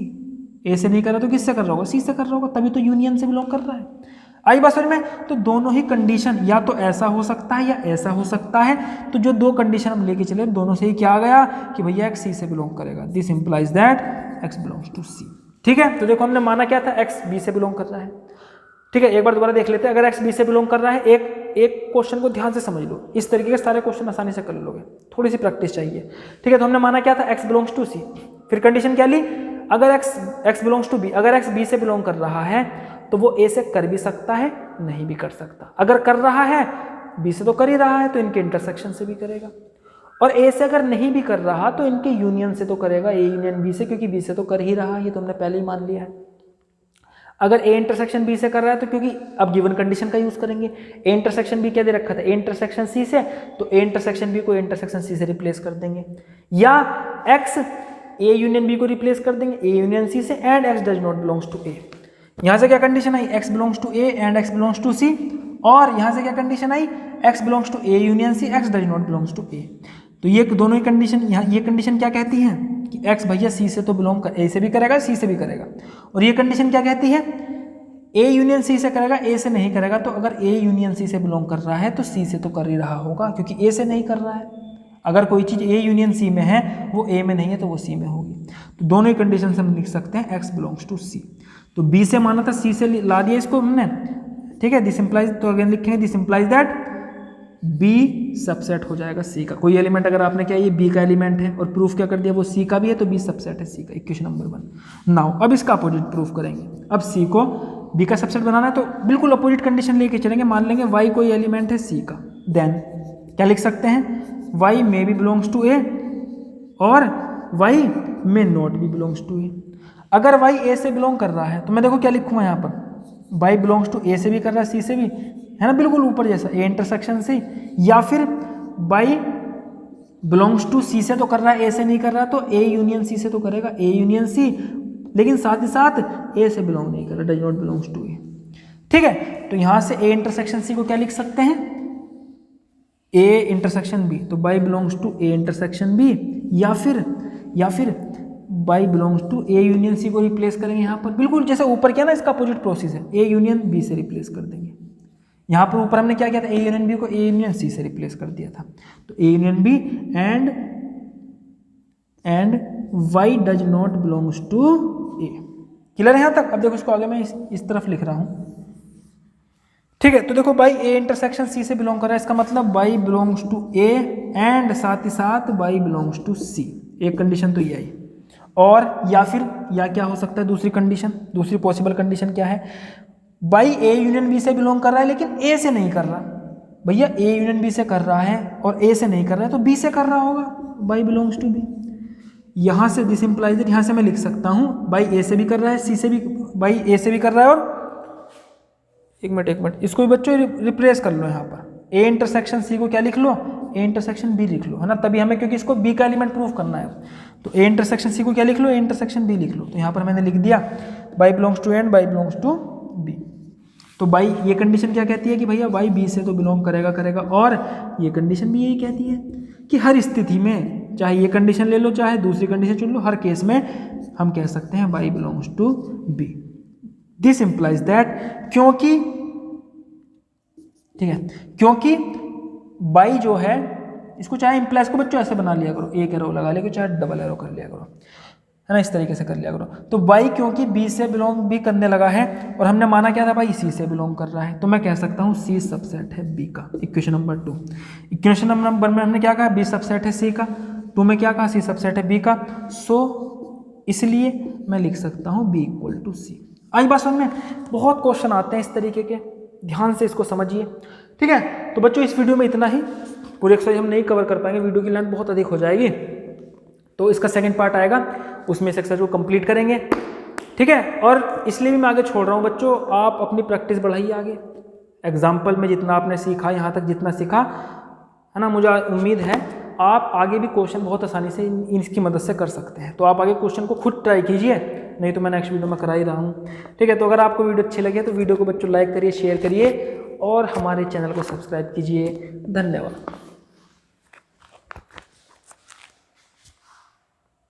ए से नहीं कर रहा तो किससे कर रहा होगा, सी से कर रहा होगा, तभी तो यूनियन से बिलोंग कर रहा है। आई बात समझ में। तो दोनों ही कंडीशन या तो ऐसा हो सकता है या ऐसा हो सकता है, तो जो दो कंडीशन हम लेके चले दोनों से ही क्या आ गया कि भैया एक्स सी से बिलोंग करेगा, this implies that x belongs to C, ठीक है। तो देखो हमने माना क्या था, एक्स बी से बिलोंग कर रहा है, ठीक है। एक बार दोबारा देख लेते हैं, अगर एक्स बी से बिलोंग कर रहा है, एक क्वेश्चन को ध्यान से समझ लो, इस तरीके के सारे क्वेश्चन आसानी से कर लोगे, थोड़ी सी प्रैक्टिस चाहिए, ठीक है। तो हमने माना क्या था, एक्स बिलोंग्स टू सी, फिर कंडीशन क्या ली, अगर एक्स बिलोंग्स टू बी, अगर एक्स बी से बिलोंग कर रहा है तो वो ए से कर भी सकता है, नहीं भी कर सकता। अगर कर रहा है, बी से तो कर ही रहा है, तो इनके इंटरसेक्शन से भी करेगा, और ए से अगर नहीं भी कर रहा तो इनके यूनियन से तो करेगा, ए यूनियन बी से, क्योंकि बी से तो कर ही रहा है, ये तो हमने पहले ही मान लिया है। अगर ए इंटरसेक्शन बी से कर रहा है तो क्योंकि अब गिवन कंडीशन का यूज करेंगे, ए इंटरसेक्शन बी क्या दे रखा था, ए इंटरसेक्शन सी से, तो ए इंटरसेक्शन बी को ए इंटरसेक्शन सी से रिप्लेस कर देंगे, या एक्स ए यूनियन बी को रिप्लेस कर देंगे ए यूनियन सी से, and x does not belongs to A. यहां से क्या कंडीशन आई, x belongs to A and x belongs to C, और यहां से क्या कंडीशन आई, x belongs to A union C, x does not belongs to A. तो ये दोनों ही कंडीशन, यहाँ ये कंडीशन क्या कहती है कि एक्स भैया सी से तो बिलोंग कर, ए से भी करेगा सी से भी करेगा, और ये कंडीशन क्या कहती है, ए यूनियन सी से करेगा ए से नहीं करेगा। तो अगर ए यूनियन सी से बिलोंग कर रहा है तो सी से तो कर ही रहा होगा, क्योंकि ए से नहीं कर रहा है। अगर कोई चीज़ ए यूनियन सी में है, वो ए में नहीं है, तो वो सी में होगी। तो दोनों ही कंडीशन से हम लिख सकते हैं एक्स बिलोंग्स टू सी। तो बी से माना था, सी से ला दिया इसको हमने, ठीक है। दिस इंप्लाइज, तो अगेन लिखेंगे this implies that B subset हो जाएगा सी का। कोई एलिमेंट अगर आपने क्या, ये बी का एलिमेंट है और प्रूफ क्या कर दिया, वो सी का भी है, तो बी सबसेट है सी का। Equation number 1। नाउ अब इसका अपोजिट प्रूफ करेंगे। अब सी को बी का सबसेट बनाना है, तो बिल्कुल अपोजिट कंडीशन लेके चलेंगे। मान लेंगे वाई कोई एलिमेंट है सी का, देन क्या लिख सकते हैं, Y may be belongs to A और Y may not be belongs to A. अगर वाई ए से बिलोंग कर रहा है तो मैं देखो क्या लिखूंगा यहाँ पर, वाई बिलोंग्स टू ए से भी कर रहा है, सी से भी, है ना, बिल्कुल ऊपर जैसा ए इंटरसेक्शन से, या फिर वाई बिलोंग्स टू सी से तो कर रहा है, ए से नहीं कर रहा, तो ए यूनियन सी से तो करेगा, ए यूनियन सी, लेकिन साथ ही साथ ए से बिलोंग नहीं कर रहा, does not belongs to A, ठीक है। तो यहां से ए इंटरसेक्शन सी को क्या लिख सकते हैं, ए इंटरसेक्शन बी, तो Y belongs to A intersection B, या फिर Y belongs to A union C को रिप्लेस करेंगे यहाँ पर, बिल्कुल जैसे ऊपर किया ना, इसका अपोजिट प्रोसेस है, ए यूनियन बी से रिप्लेस कर देंगे। यहाँ पर ऊपर हमने क्या किया था, ए यूनियन बी को ए यूनियन सी से रिप्लेस कर दिया था, तो A union B and Y does not belongs to A. Clear है यहाँ तक। अब देखो इसको आगे मैं इस तरफ लिख रहा हूँ, ठीक है। तो देखो बाई ए इंटरसेक्शन सी से बिलोंग कर रहा है, इसका मतलब Y belongs to A and साथ ही साथ बाई बिलोंग्स टू सी, एक कंडीशन तो ये आई। और या फिर या क्या हो सकता है दूसरी कंडीशन, दूसरी पॉसिबल कंडीशन क्या है, बाई ए यूनियन बी से बिलोंग कर रहा है लेकिन ए से नहीं कर रहा। भैया ए यूनियन बी से कर रहा है और ए से नहीं कर रहा है तो बी से कर रहा होगा, बाई बिलोंग्स टू बी। यहाँ से दिस इंप्लाइज दैट, यहाँ से मैं लिख सकता हूँ बाई ए से भी कर रहा है, सी से भी, बाई ए से भी कर रहा है, और एक मिनट इसको भी बच्चों रिप्लेस कर लो। यहाँ पर ए इंटरसेक्शन सी को क्या लिख लो, ए इंटरसेक्शन बी लिख लो, है ना, तभी हमें, क्योंकि इसको बी का एलिमेंट प्रूफ करना है। तो ए इंटरसेक्शन सी को क्या लिख लो, ए इंटरसेक्शन बी लिख लो। तो यहाँ पर मैंने लिख दिया Y belongs to A and Y belongs to B. तो बाई ये कंडीशन क्या कहती है कि भैया बाई बी से तो बिलोंग करेगा, और ये कंडीशन भी यही कहती है कि हर स्थिति में, चाहे ये कंडीशन ले लो चाहे दूसरी कंडीशन चुन लो, हर केस में हम कह सकते हैं Y belongs to B. This implies that, क्योंकि, ठीक है, क्योंकि बाई जो है, इसको चाहे इंप्लाइज को बच्चों ऐसे बना लिया करो, एक एरो लगा लिया करो, चाहे डबल एरो कर लिया करो, है ना, इस तरीके से कर लिया करो। तो बाई क्योंकि बी से बिलोंग भी करने लगा है और हमने माना क्या था भाई सी से बिलोंग कर रहा है, तो मैं कह सकता हूँ सी सबसेट है बी का। Equation number 2। इक्वेशन नंबर 1 में हमने क्या कहा, बी सबसेट है सी का, 2 में क्या कहा, सी सबसेट है बी का। सो इसलिए मैं लिख सकता हूँ बी इक्वल टू सी। आज बात समझ में, बहुत क्वेश्चन आते हैं इस तरीके के, ध्यान से इसको समझिए, ठीक है। तो बच्चों इस वीडियो में इतना ही, पूरे एक्सरसाइज हम नहीं कवर कर पाएंगे, वीडियो की लेंथ बहुत अधिक हो जाएगी, तो इसका सेकंड पार्ट आएगा, उसमें इस एक्सरसाइज को कंप्लीट करेंगे, ठीक है। और इसलिए भी मैं आगे छोड़ रहा हूँ बच्चों, आप अपनी प्रैक्टिस बढ़ाइए आगे, एग्जाम्पल में जितना आपने सीखा, यहाँ तक जितना सीखा, है ना, मुझे उम्मीद है आप आगे भी क्वेश्चन बहुत आसानी से इसकी मदद से कर सकते हैं। तो आप आगे क्वेश्चन को खुद ट्राई कीजिए, नहीं तो मैं नेक्स्ट वीडियो में करा ही रहा हूँ, ठीक है। तो अगर आपको वीडियो अच्छी लगे तो वीडियो को बच्चों लाइक करिए, शेयर करिए और हमारे चैनल को सब्सक्राइब कीजिए। धन्यवाद।